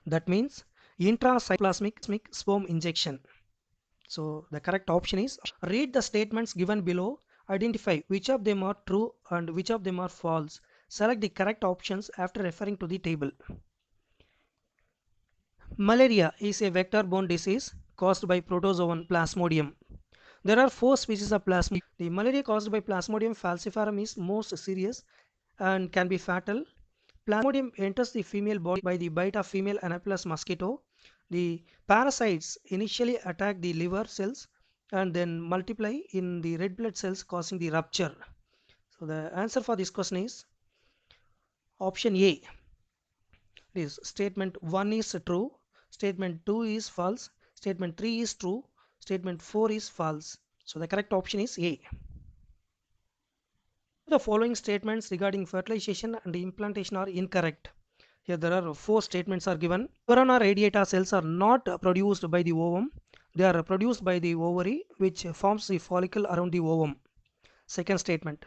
That means intracytoplasmic sperm injection. So the correct option is, read the statements given below, identify which of them are true and which of them are false. Select the correct options after referring to the table. Malaria is a vector-borne disease caused by protozoan Plasmodium. There are 4 species of Plasmodium. The malaria caused by Plasmodium falciparum is most serious and can be fatal. Plasmodium enters the female body by the bite of female Anopheles mosquito. The parasites initially attack the liver cells and then multiply in the red blood cells, causing the rupture. So the answer for this question is option A. This statement 1 is true, statement 2 is false, statement 3 is true, statement 4 is false. So the correct option is A. The following statements regarding fertilization and implantation are incorrect. Here there are 4 statements are given. Corona radiata cells are not produced by the ovum. They are produced by the ovary, which forms the follicle around the ovum. Second statement.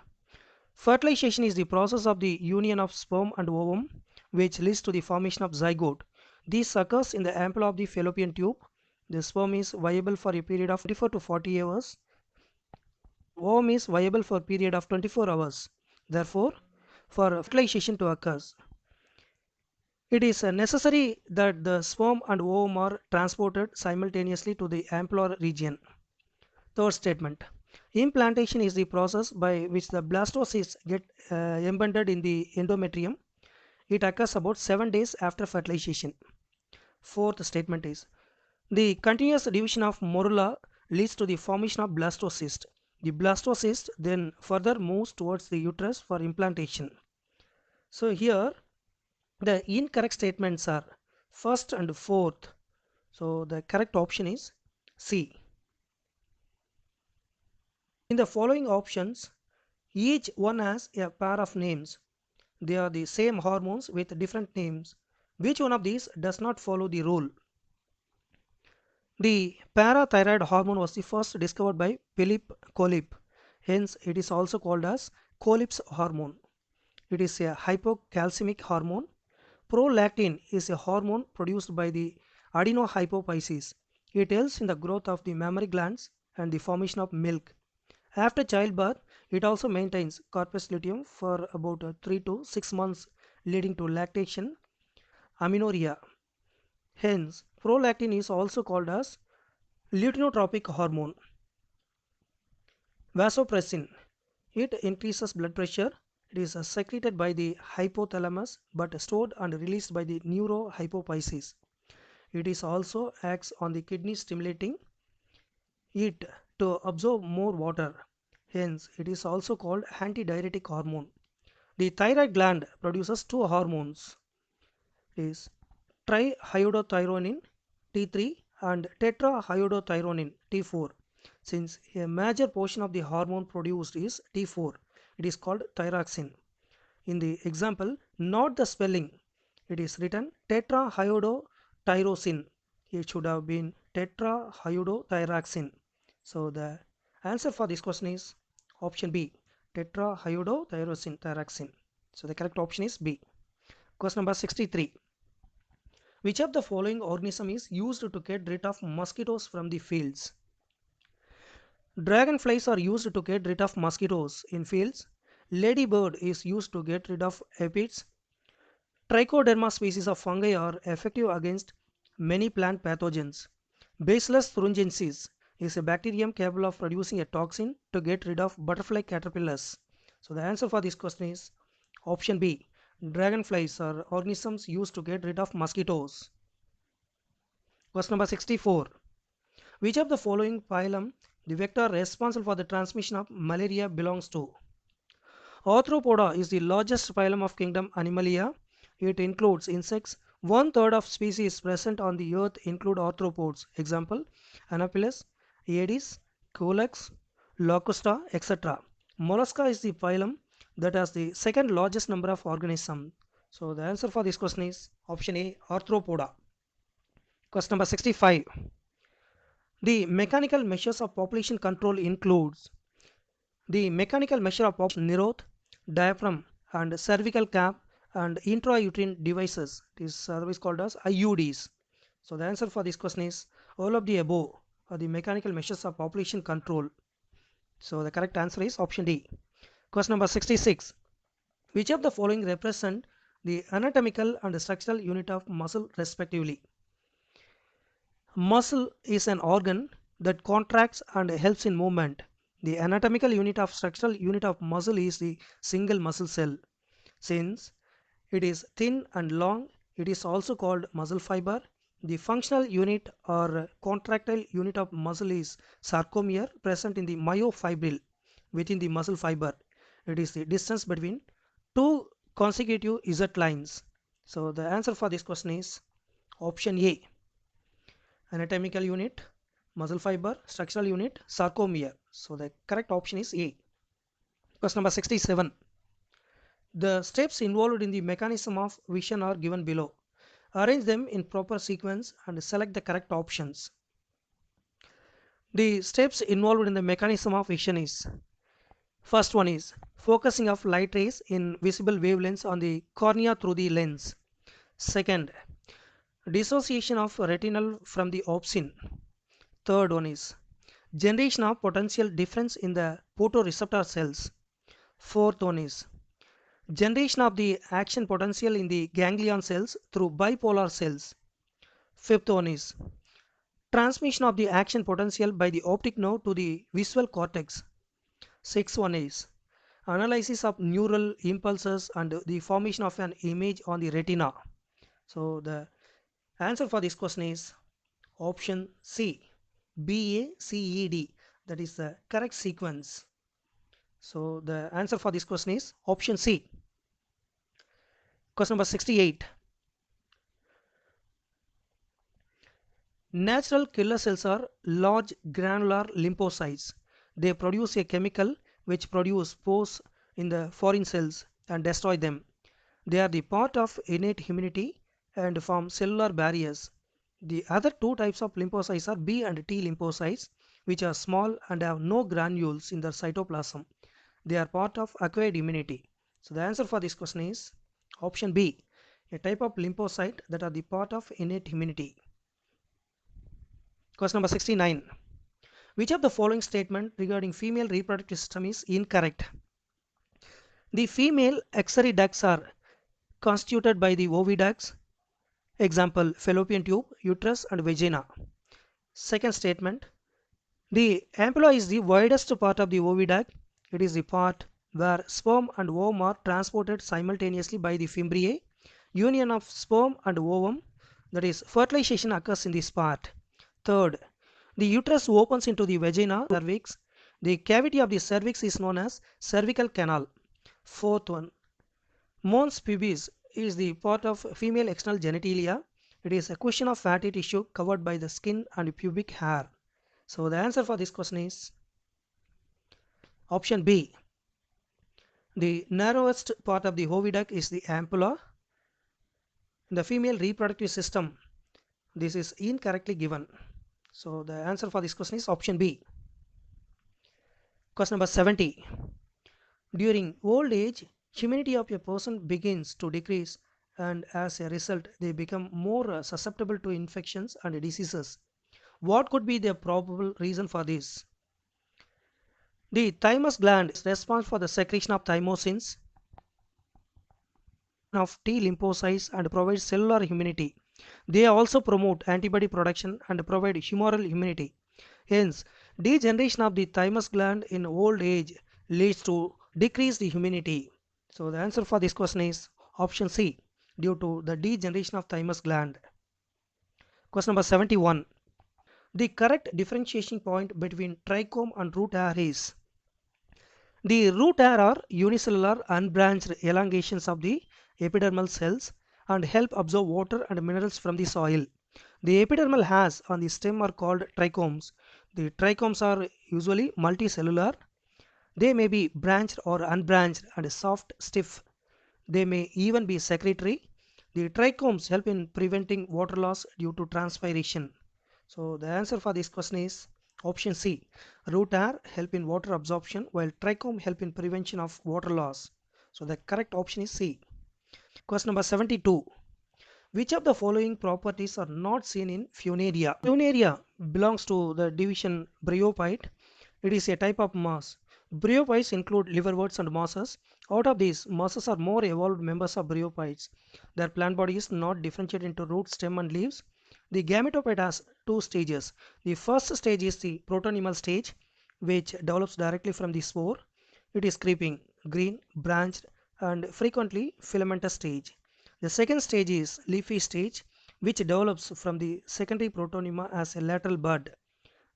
Fertilization is the process of the union of sperm and ovum, which leads to the formation of zygote. This occurs in the ampulla of the fallopian tube. The sperm is viable for a period of 24 to 40 hours. Ovum is viable for a period of 24 hours. Therefore, for fertilization to occur, it is necessary that the sperm and ovum are transported simultaneously to the ampullar region. Third statement. Implantation is the process by which the blastocysts get embedded in the endometrium. It occurs about 7 days after fertilization. Fourth statement is the continuous division of morula leads to the formation of blastocyst. The blastocyst then further moves towards the uterus for implantation. So here the incorrect statements are first and fourth. So the correct option is C. In the following options, each one has a pair of names. They are the same hormones with different names. Which one of these does not follow the rule? The parathyroid hormone was the first discovered by Philip Kolib. Hence, it is also called as Kolib's hormone. It is a hypocalcemic hormone. Prolactin is a hormone produced by the adenohypophysis. It helps in the growth of the mammary glands and the formation of milk. After childbirth, it also maintains corpus luteum for about 3 to 6 months, leading to lactation, amenorrhea. Hence, prolactin is also called as luteinotropic hormone. Vasopressin. It increases blood pressure. It is secreted by the hypothalamus but stored and released by the neurohypophysis. It is also acts on the kidney, stimulating it to absorb more water. Hence, it is also called antidiuretic hormone. The thyroid gland produces two hormones. It is triiodothyronin T3 and tetraiodothyronin T4. Since a major portion of the hormone produced is T4, it is called thyroxine. In the example, note the spelling. It is written tetraiodotyrosine. It should have been tetraiodothyroxine. So the answer for this question is option B, tetraiodothyroxine. So the correct option is B. Question number 63. Which of the following organism is used to get rid of mosquitoes from the fields? Dragonflies are used to get rid of mosquitoes in fields. Ladybird is used to get rid of aphids. Trichoderma species of fungi are effective against many plant pathogens. Bacillus thuringiensis is a bacterium capable of producing a toxin to get rid of butterfly caterpillars. So the answer for this question is option B. Dragonflies are organisms used to get rid of mosquitoes. Question number 64. Which of the following phylum the vector responsible for the transmission of malaria belongs to? Arthropoda is the largest phylum of kingdom Animalia. It includes insects. One third of species present on the earth include arthropods. Example, Anopheles, Aedes, Culex, Locusta, etc. Mollusca is the phylum that has the second largest number of organisms. So the answer for this question is option A, Arthropoda. Question number 65. The mechanical measures of population control includes the mechanical measure of population Niroth, diaphragm and cervical cap and intrauterine devices. It is otherwise called as IUDs. So the answer for this question is all of the above are the mechanical measures of population control. So the correct answer is option D. Question number 66. Which of the following represent the anatomical and structural unit of muscle respectively? Muscle is an organ that contracts and helps in movement. The anatomical unit of structural unit of muscle is the single muscle cell. Since it is thin and long, it is also called muscle fiber. The functional unit or contractile unit of muscle is sarcomere present in the myofibril within the muscle fiber. It is the distance between two consecutive Z lines. So the answer for this question is option A. Anatomical unit, muscle fiber, structural unit, sarcomere. So the correct option is A. Question number 67. The steps involved in the mechanism of vision are given below. Arrange them in proper sequence and select the correct options. The steps involved in the mechanism of vision is: first one is focusing of light rays in visible wavelengths on the cornea through the lens. Second, dissociation of retinal from the opsin. Third one is generation of potential difference in the photoreceptor cells. Fourth one is generation of the action potential in the ganglion cells through bipolar cells. Fifth one is transmission of the action potential by the optic nerve to the visual cortex. Sixth one is analysis of neural impulses and the formation of an image on the retina. So the answer for this question is option C, BACED. That is the correct sequence. So the answer for this question is option C. Question number 68. Natural killer cells are large granular lymphocytes. They produce a chemical which produce spores in the foreign cells and destroy them. They are the part of innate immunity and form cellular barriers. The other two types of lymphocytes are B and T lymphocytes, which are small and have no granules in their cytoplasm. They are part of acquired immunity. So the answer for this question is option B, a type of lymphocyte that are the part of innate immunity. Question number 69. Which of the following statement regarding female reproductive system is incorrect? The female axillary ducts are constituted by the oviducts, example fallopian tube, uterus and vagina. Second statement, the ampulla is the widest part of the oviduct. It is the part where sperm and ovum are transported simultaneously by the fimbriae. Union of sperm and ovum, that is fertilization, occurs in this part. Third, the uterus opens into the vagina cervix. The cavity of the cervix is known as cervical canal. Fourth one, mons pubis is the part of female external genitalia. It is a cushion of fatty tissue covered by the skin and pubic hair. So the answer for this question is option B. The narrowest part of the oviduct is the ampulla. In the female reproductive system, this is incorrectly given. So the answer for this question is option B. Question number 70. During old age, immunity of a person begins to decrease, and as a result they become more susceptible to infections and diseases. What could be the probable reason for this? The thymus gland is responsible for the secretion of thymosins of T lymphocytes and provides cellular immunity. They also promote antibody production and provide humoral immunity. Hence, degeneration of the thymus gland in old age leads to decreased immunity. So the answer for this question is option C, due to the degeneration of thymus gland. Question number 71. The correct differentiation point between trichome and root hair is: the root hair are unicellular unbranched elongations of the epidermal cells and help absorb water and minerals from the soil. The epidermal hairs on the stem are called trichomes. The trichomes are usually multicellular. They may be branched or unbranched and soft, stiff. They may even be secretory. The trichomes help in preventing water loss due to transpiration. So the answer for this question is option C. Root hair help in water absorption while trichome help in prevention of water loss. So the correct option is C. Question number 72. Which of the following properties are not seen in Funaria? Funaria belongs to the division Bryophyte. It is a type of moss. Bryophytes include liverworts and mosses. Out of these, mosses are more evolved members of bryophytes. Their plant body is not differentiated into root, stem and leaves. The gametophyte has two stages. The first stage is the protonymal stage, which develops directly from the spore. It is creeping, green, branched and frequently filamentous stage. The second stage is leafy stage, which develops from the secondary protonema as a lateral bud.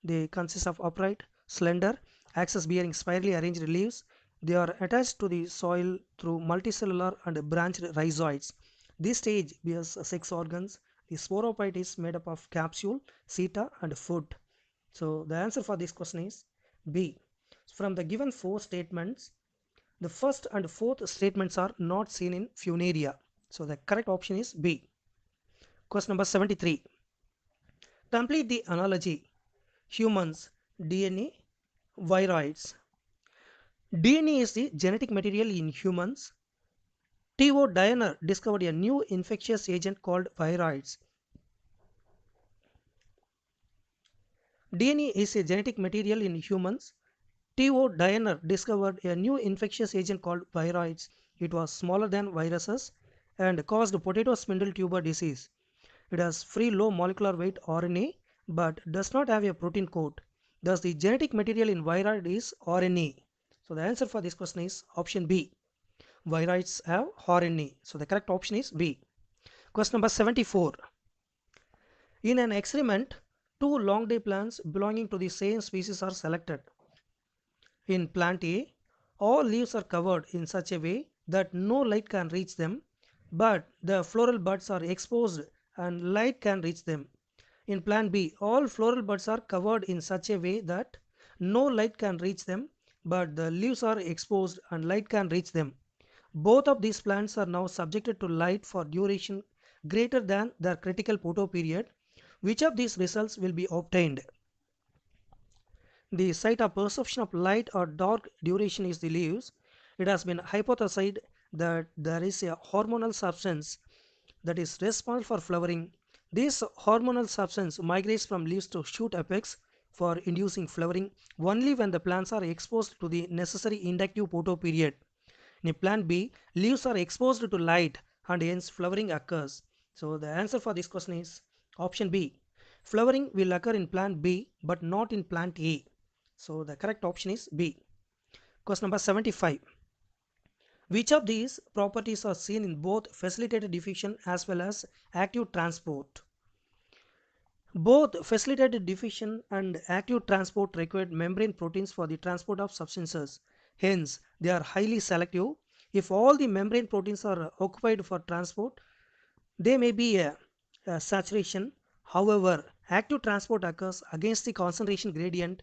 They consist of upright, slender, axis-bearing spirally arranged leaves. They are attached to the soil through multicellular and branched rhizoids. This stage bears 6 organs. The sporophyte is made up of capsule, seta and foot. So the answer for this question is B. From the given 4 statements, the first and fourth statements are not seen in Funaria. So the correct option is B. Question number 73. Complete the analogy. Humans DNA viroids. DNA is the genetic material in humans. T.O. Dyer discovered a new infectious agent called viroids. DNA is a genetic material in humans. T.O. Dyer discovered a new infectious agent called viroids. It was smaller than viruses and caused potato spindle tuber disease. It has free low molecular weight RNA but does not have a protein coat. Thus, the genetic material in viroid is RNA. So, the answer for this question is option B. Viroids have RNA. So, the correct option is B. Question number 74. In an experiment, two long day plants belonging to the same species are selected. In plant A, all leaves are covered in such a way that no light can reach them, but the floral buds are exposed and light can reach them. In plant B, all floral buds are covered in such a way that no light can reach them, but the leaves are exposed and light can reach them. Both of these plants are now subjected to light for duration greater than their critical photoperiod. Which of these results will be obtained? The site of perception of light or dark duration is the leaves. It has been hypothesized that there is a hormonal substance that is responsible for flowering. This hormonal substance migrates from leaves to shoot apex for inducing flowering only when the plants are exposed to the necessary inductive photoperiod. In plant B, leaves are exposed to light and hence flowering occurs. So the answer for this question is option B. Flowering will occur in plant B but not in plant A. So the correct option is B. Question number 75. Which of these properties are seen in both facilitated diffusion as well as active transport? Both facilitated diffusion and active transport required membrane proteins for the transport of substances. Hence, they are highly selective. If all the membrane proteins are occupied for transport, they may be a saturation. However, active transport occurs against the concentration gradient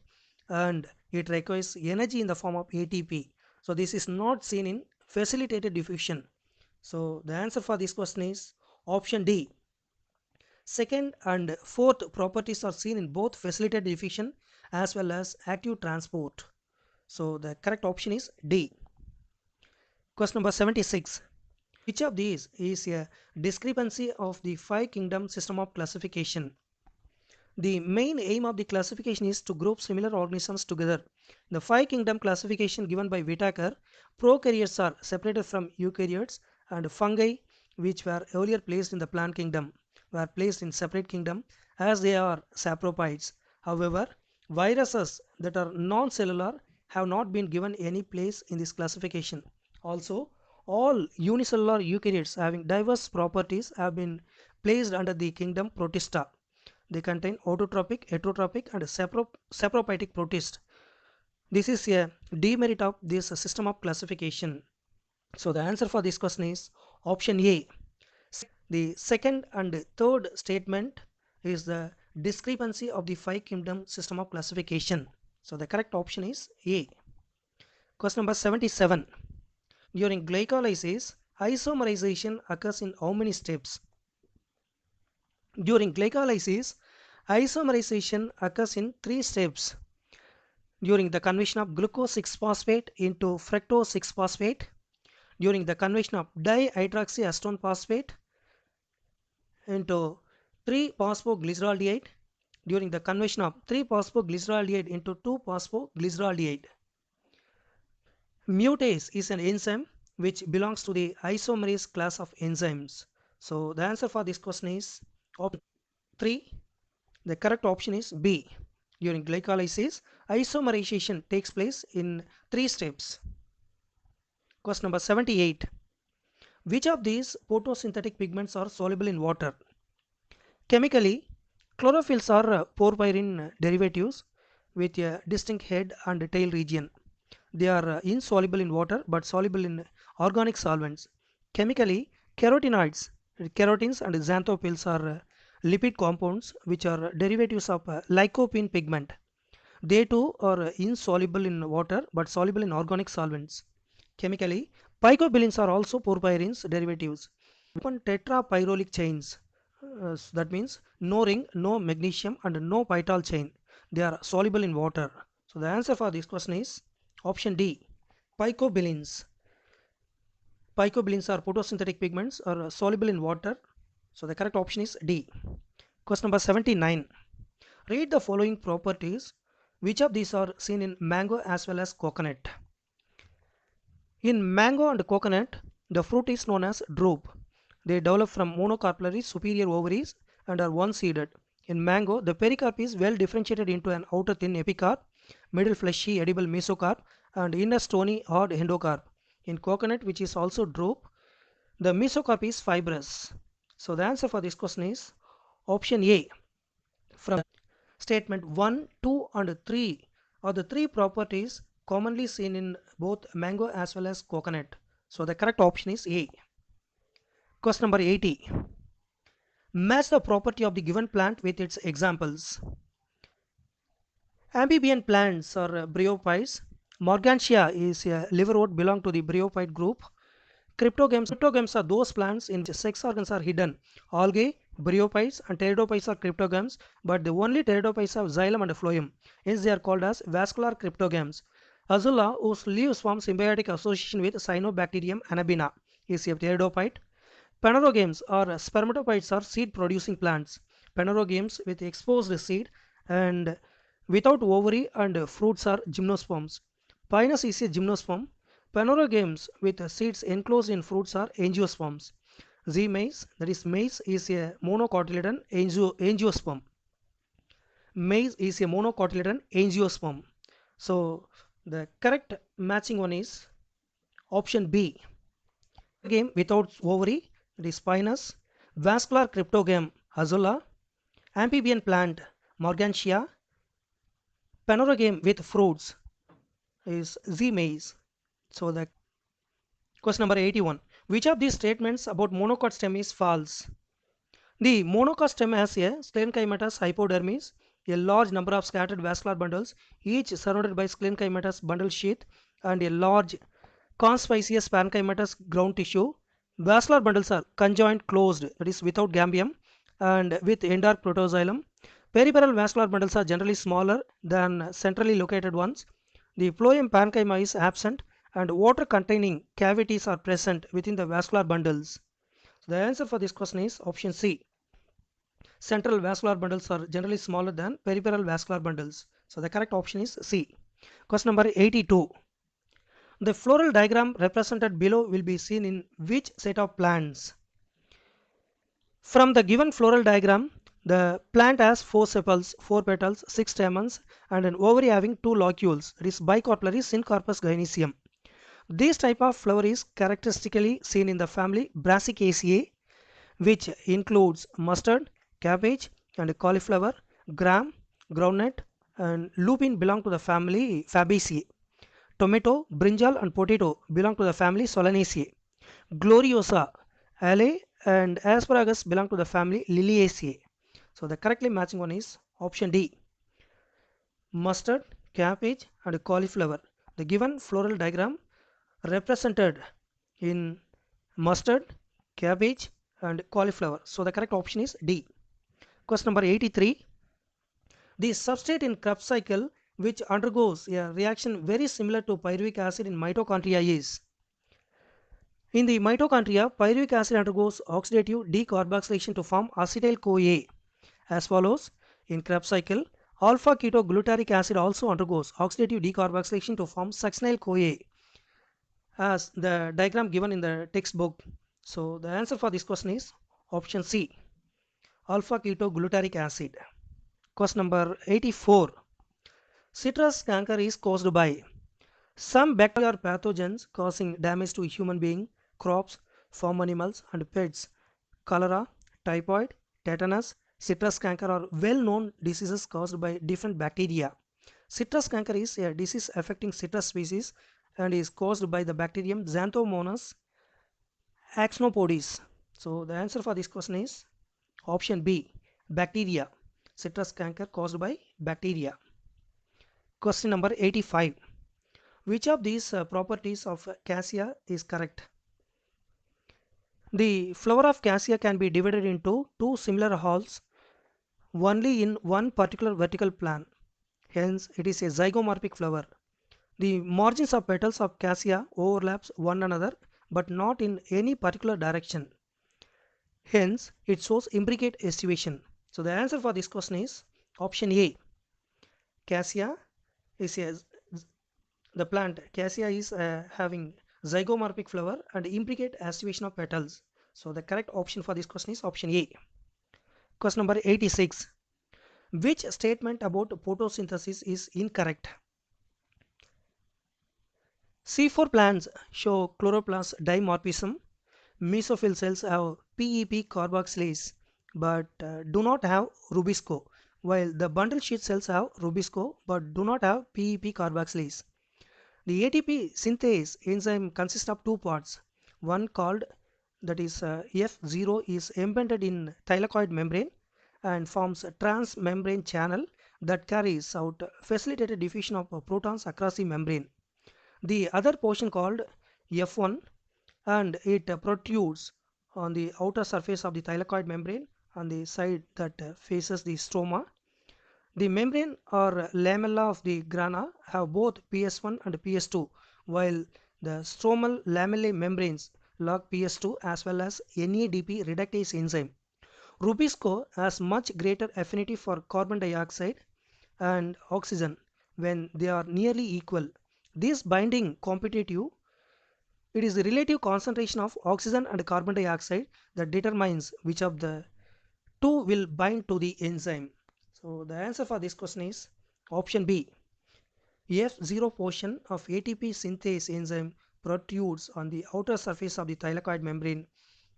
and it requires energy in the form of ATP. So, this is not seen in facilitated diffusion. So, the answer for this question is option D. Second and fourth properties are seen in both facilitated diffusion as well as active transport. So, the correct option is D. Question number 76. Which of these is a discrepancy of the five kingdom system of classification? The main aim of the classification is to group similar organisms together. The five kingdom classification given by Whittaker, prokaryotes are separated from eukaryotes and fungi which were earlier placed in the plant kingdom were placed in separate kingdom as they are saprophytes. However, viruses that are non-cellular have not been given any place in this classification. Also, all unicellular eukaryotes having diverse properties have been placed under the kingdom Protista. They contain autotrophic, heterotrophic and saprophytic protists. This is a demerit of this system of classification. So the answer for this question is option A. The second and third statement is the discrepancy of the five kingdom system of classification. So the correct option is A. Question number 77. During glycolysis, isomerization occurs in how many steps? During glycolysis, isomerization occurs in 3 steps. During the conversion of glucose 6-phosphate into fructose 6-phosphate, during the conversion of dihydroxyacetone phosphate into 3-phosphoglyceraldehyde, during the conversion of 3-phosphoglyceraldehyde into 2-phosphoglyceraldehyde. Mutase is an enzyme which belongs to the isomerase class of enzymes. So the answer for this question is option 3. The correct option is B. During glycolysis, isomerization takes place in 3 steps. Question number 78. Which of these photosynthetic pigments are soluble in water? Chemically, chlorophylls are porphyrin derivatives with a distinct head and tail region. They are insoluble in water but soluble in organic solvents. Chemically, carotenoids, carotins and xanthopylls are lipid compounds which are derivatives of lycopene pigment. They too are insoluble in water but soluble in organic solvents. Chemically, phycobilins are also porphyrins derivatives. Open tetrapyrrolic chains, that means no ring, no magnesium and no pyrrole chain. they are soluble in water. So the answer for this question is option D, phycobilins. Phycobilins are photosynthetic pigments are soluble in water. So the correct option is D. Question number 79. Read the following properties. Which of these are seen in mango as well as coconut? In mango and coconut, the fruit is known as drupe. They develop from monocarpellary superior ovaries and are one-seeded. In mango, the pericarp is well differentiated into an outer thin epicarp, middle fleshy edible mesocarp, and inner stony hard endocarp. In coconut, which is also drupe, the mesocarp is fibrous. So the answer for this question is option A. From statement 1, 2 and 3 are the three properties commonly seen in both mango as well as coconut. So the correct option is A. Question number 80. Match the property of the given plant with its examples. Amphibian plants are bryophytes. Morgantia is a liverwort belong to the bryophyte group. Cryptogams are those plants in which sex organs are hidden. Algae, bryophytes and pteridophytes are cryptogams, but the only pteridophytes have xylem and phloem. Hence they are called as vascular cryptogams. Azula, whose leaves form symbiotic association with Cyanobacterium anabina, is a pteridophyte. Phanerogames or spermatophytes are seed producing plants. Phanerogames with exposed seed and without ovary and fruits are gymnosperms. Pinus is a gymnosperm. Phanerogames with seeds enclosed in fruits are angiosperms. Z maize, that is maize, is a monocotyledon angiosperm. Maize is a monocotyledon angiosperm. So the correct matching one is option B. Game without ovary, that is Pinus. Vascular cryptogame Azula. Amphibian plant Morgantia. Panorogame with fruits is Z maize. So the question number 81. Which of these statements about monocot stem is false? The monocot stem has a sclerenchymatous hypodermis, a large number of scattered vascular bundles, each surrounded by sclerenchymatous bundle sheath, and a large conspicuous parenchymatous ground tissue. Vascular bundles are conjoined closed, that is without gambium, and with endark protoxylem. Peripheral vascular bundles are generally smaller than centrally located ones. The phloem parenchyma is absent and water containing cavities are present within the vascular bundles. So the answer for this question is option C. Central vascular bundles are generally smaller than peripheral vascular bundles. So the correct option is C. Question number 82. The floral diagram represented below will be seen in which set of plants? From the given floral diagram, the plant has 4 sepals, 4 petals, 6 stamens, and an ovary having 2 locules. It is bicarpellary Syncarpus gynoecium. This type of flower is characteristically seen in the family Brassicaceae, which includes mustard, cabbage, and cauliflower. Gram, groundnut, and lupin belong to the family Fabaceae. Tomato, brinjal, and potato belong to the family Solanaceae. Gloriosa, Ale, and asparagus belong to the family Liliaceae. So the correctly matching one is option D. Mustard, cabbage, and cauliflower. The given floral diagram represented in mustard, cabbage, and cauliflower. So the correct option is D. Question number 83. The substrate in Krebs cycle which undergoes a reaction very similar to pyruvic acid in mitochondria is. In the mitochondria, pyruvic acid undergoes oxidative decarboxylation to form acetyl-CoA as follows. In Krebs cycle, alpha-ketoglutaric acid also undergoes oxidative decarboxylation to form succinyl-CoA as the diagram given in the textbook. So the answer for this question is option C, alpha-ketoglutaric acid. Question number 84. Citrus canker is caused by some bacteria or pathogens causing damage to human being, crops, farm animals, and pets. Cholera, typhoid, tetanus, citrus canker are well-known diseases caused by different bacteria. Citrus canker is a disease affecting citrus species and is caused by the bacterium Xanthomonas axonopodis. So the answer for this question is option B, bacteria. Citrus canker caused by bacteria. Question number 85. Which of these properties of cassia is correct? The flower of cassia can be divided into two similar halls only in one particular vertical plan. hence it is a zygomorphic flower. The margins of petals of cassia overlaps one another but not in any particular direction. Hence, it shows imbricate estivation. So the answer for this question is option A. Cassia is a, the plant cassia is having zygomorphic flower and imbricate estivation of petals. So the correct option for this question is option A. Question number 86. Which statement about photosynthesis is incorrect? C4 plants show chloroplast dimorphism. Mesophyll cells have PEP carboxylase but do not have rubisco, while the bundle sheath cells have rubisco but do not have PEP carboxylase. The ATP synthase enzyme consists of two parts. One called that is F0 is embedded in thylakoid membrane and forms a transmembrane channel that carries out facilitated diffusion of protons across the membrane. The other portion called F1 and it protrudes on the outer surface of the thylakoid membrane on the side that faces the stroma. The membrane or lamella of the grana have both PS1 and PS2, while the stromal lamellae membranes lack PS2 as well as NADP reductase enzyme. Rubisco has much greater affinity for carbon dioxide and oxygen when they are nearly equal. This binding competitive, it is the relative concentration of oxygen and carbon dioxide that determines which of the two will bind to the enzyme. So the answer for this question is option B. F0 portion of ATP synthase enzyme protrudes on the outer surface of the thylakoid membrane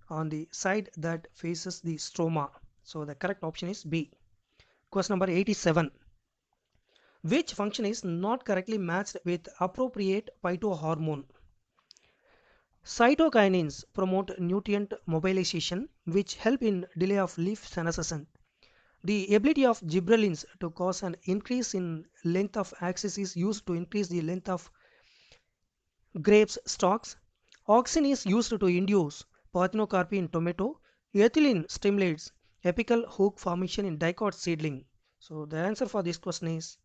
on the side that faces the stroma. So the correct option is B. Question number 87. Which function is not correctly matched with appropriate phytohormone? Cytokinins promote nutrient mobilization which help in delay of leaf senescence. The ability of gibberellins to cause an increase in length of axis is used to increase the length of grapes stalks. Auxin is used to induce parthenocarpy in tomato. Ethylene stimulates apical hook formation in dicot seedling. So the answer for this question is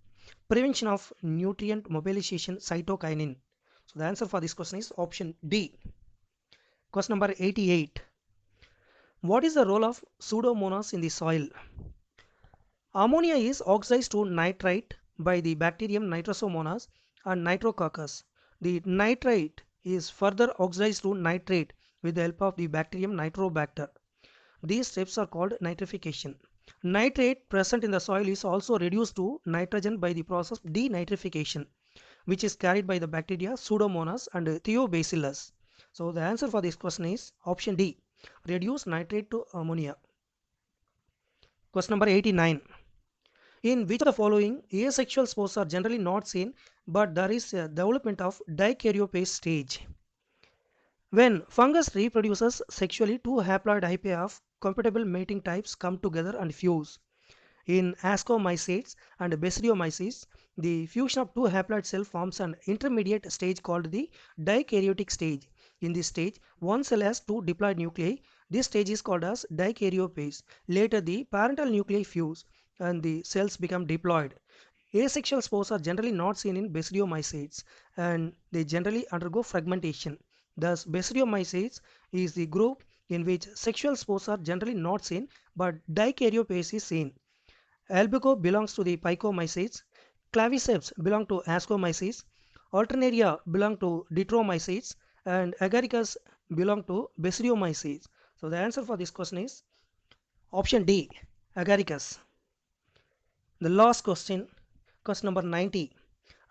prevention of nutrient mobilization cytokinin. So the answer for this question is option D. Question number 88. What is the role of Pseudomonas in the soil? Ammonia is oxidized to nitrite by the bacterium Nitrosomonas and Nitrococcus. The nitrite is further oxidized to nitrate with the help of the bacterium Nitrobacter. These steps are called nitrification. Nitrate present in the soil is also reduced to nitrogen by the process denitrification, which is carried by the bacteria Pseudomonas and Thiobacillus. So the answer for this question is option D. Reduce nitrate to ammonia. Question number 89. In which of the following asexual spores are generally not seen but there is a development of dikaryophase stage? When fungus reproduces sexually, two haploid hyphae of compatible mating types come together and fuse. In Ascomycetes and Basidiomycetes, the fusion of two haploid cells forms an intermediate stage called the dikaryotic stage. In this stage, one cell has two diploid nuclei. This stage is called as dikaryophase. Later, the parental nuclei fuse and the cells become diploid. Asexual spores are generally not seen in Basidiomycetes and they generally undergo fragmentation. Thus, Basidiomycetes is the group in which sexual spores are generally not seen but dikaryophase is seen. Albico belongs to the Picomycetes, Claviceps belong to Ascomycetes, Alternaria belong to Ditromycetes and Agaricus belong to Basidiomycetes. So the answer for this question is option D, Agaricus. The last question, question number 90.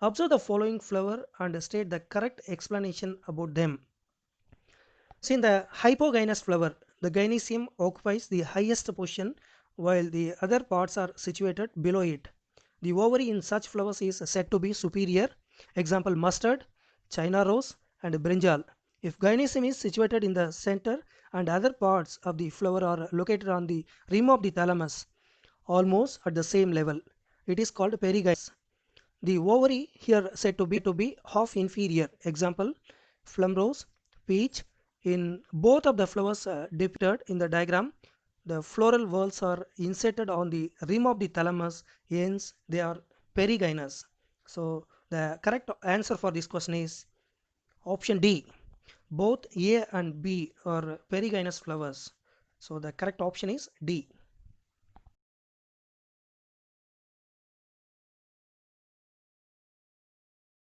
Observe the following flower and state the correct explanation about them. See, in the hypogynous flower, the gynoecium occupies the highest position while the other parts are situated below it. The ovary in such flowers is said to be superior. Example, mustard, China rose and brinjal. If gynoecium is situated in the center and other parts of the flower are located on the rim of the thalamus, almost at the same level, it is called perigynous. The ovary here said to be half inferior. Example, plum rose, peach. In both of the flowers depicted in the diagram, the floral whorls are inserted on the rim of the thalamus, hence they are perigynous. So the correct answer for this question is option D. Both A and B are perigynous flowers. So the correct option is D.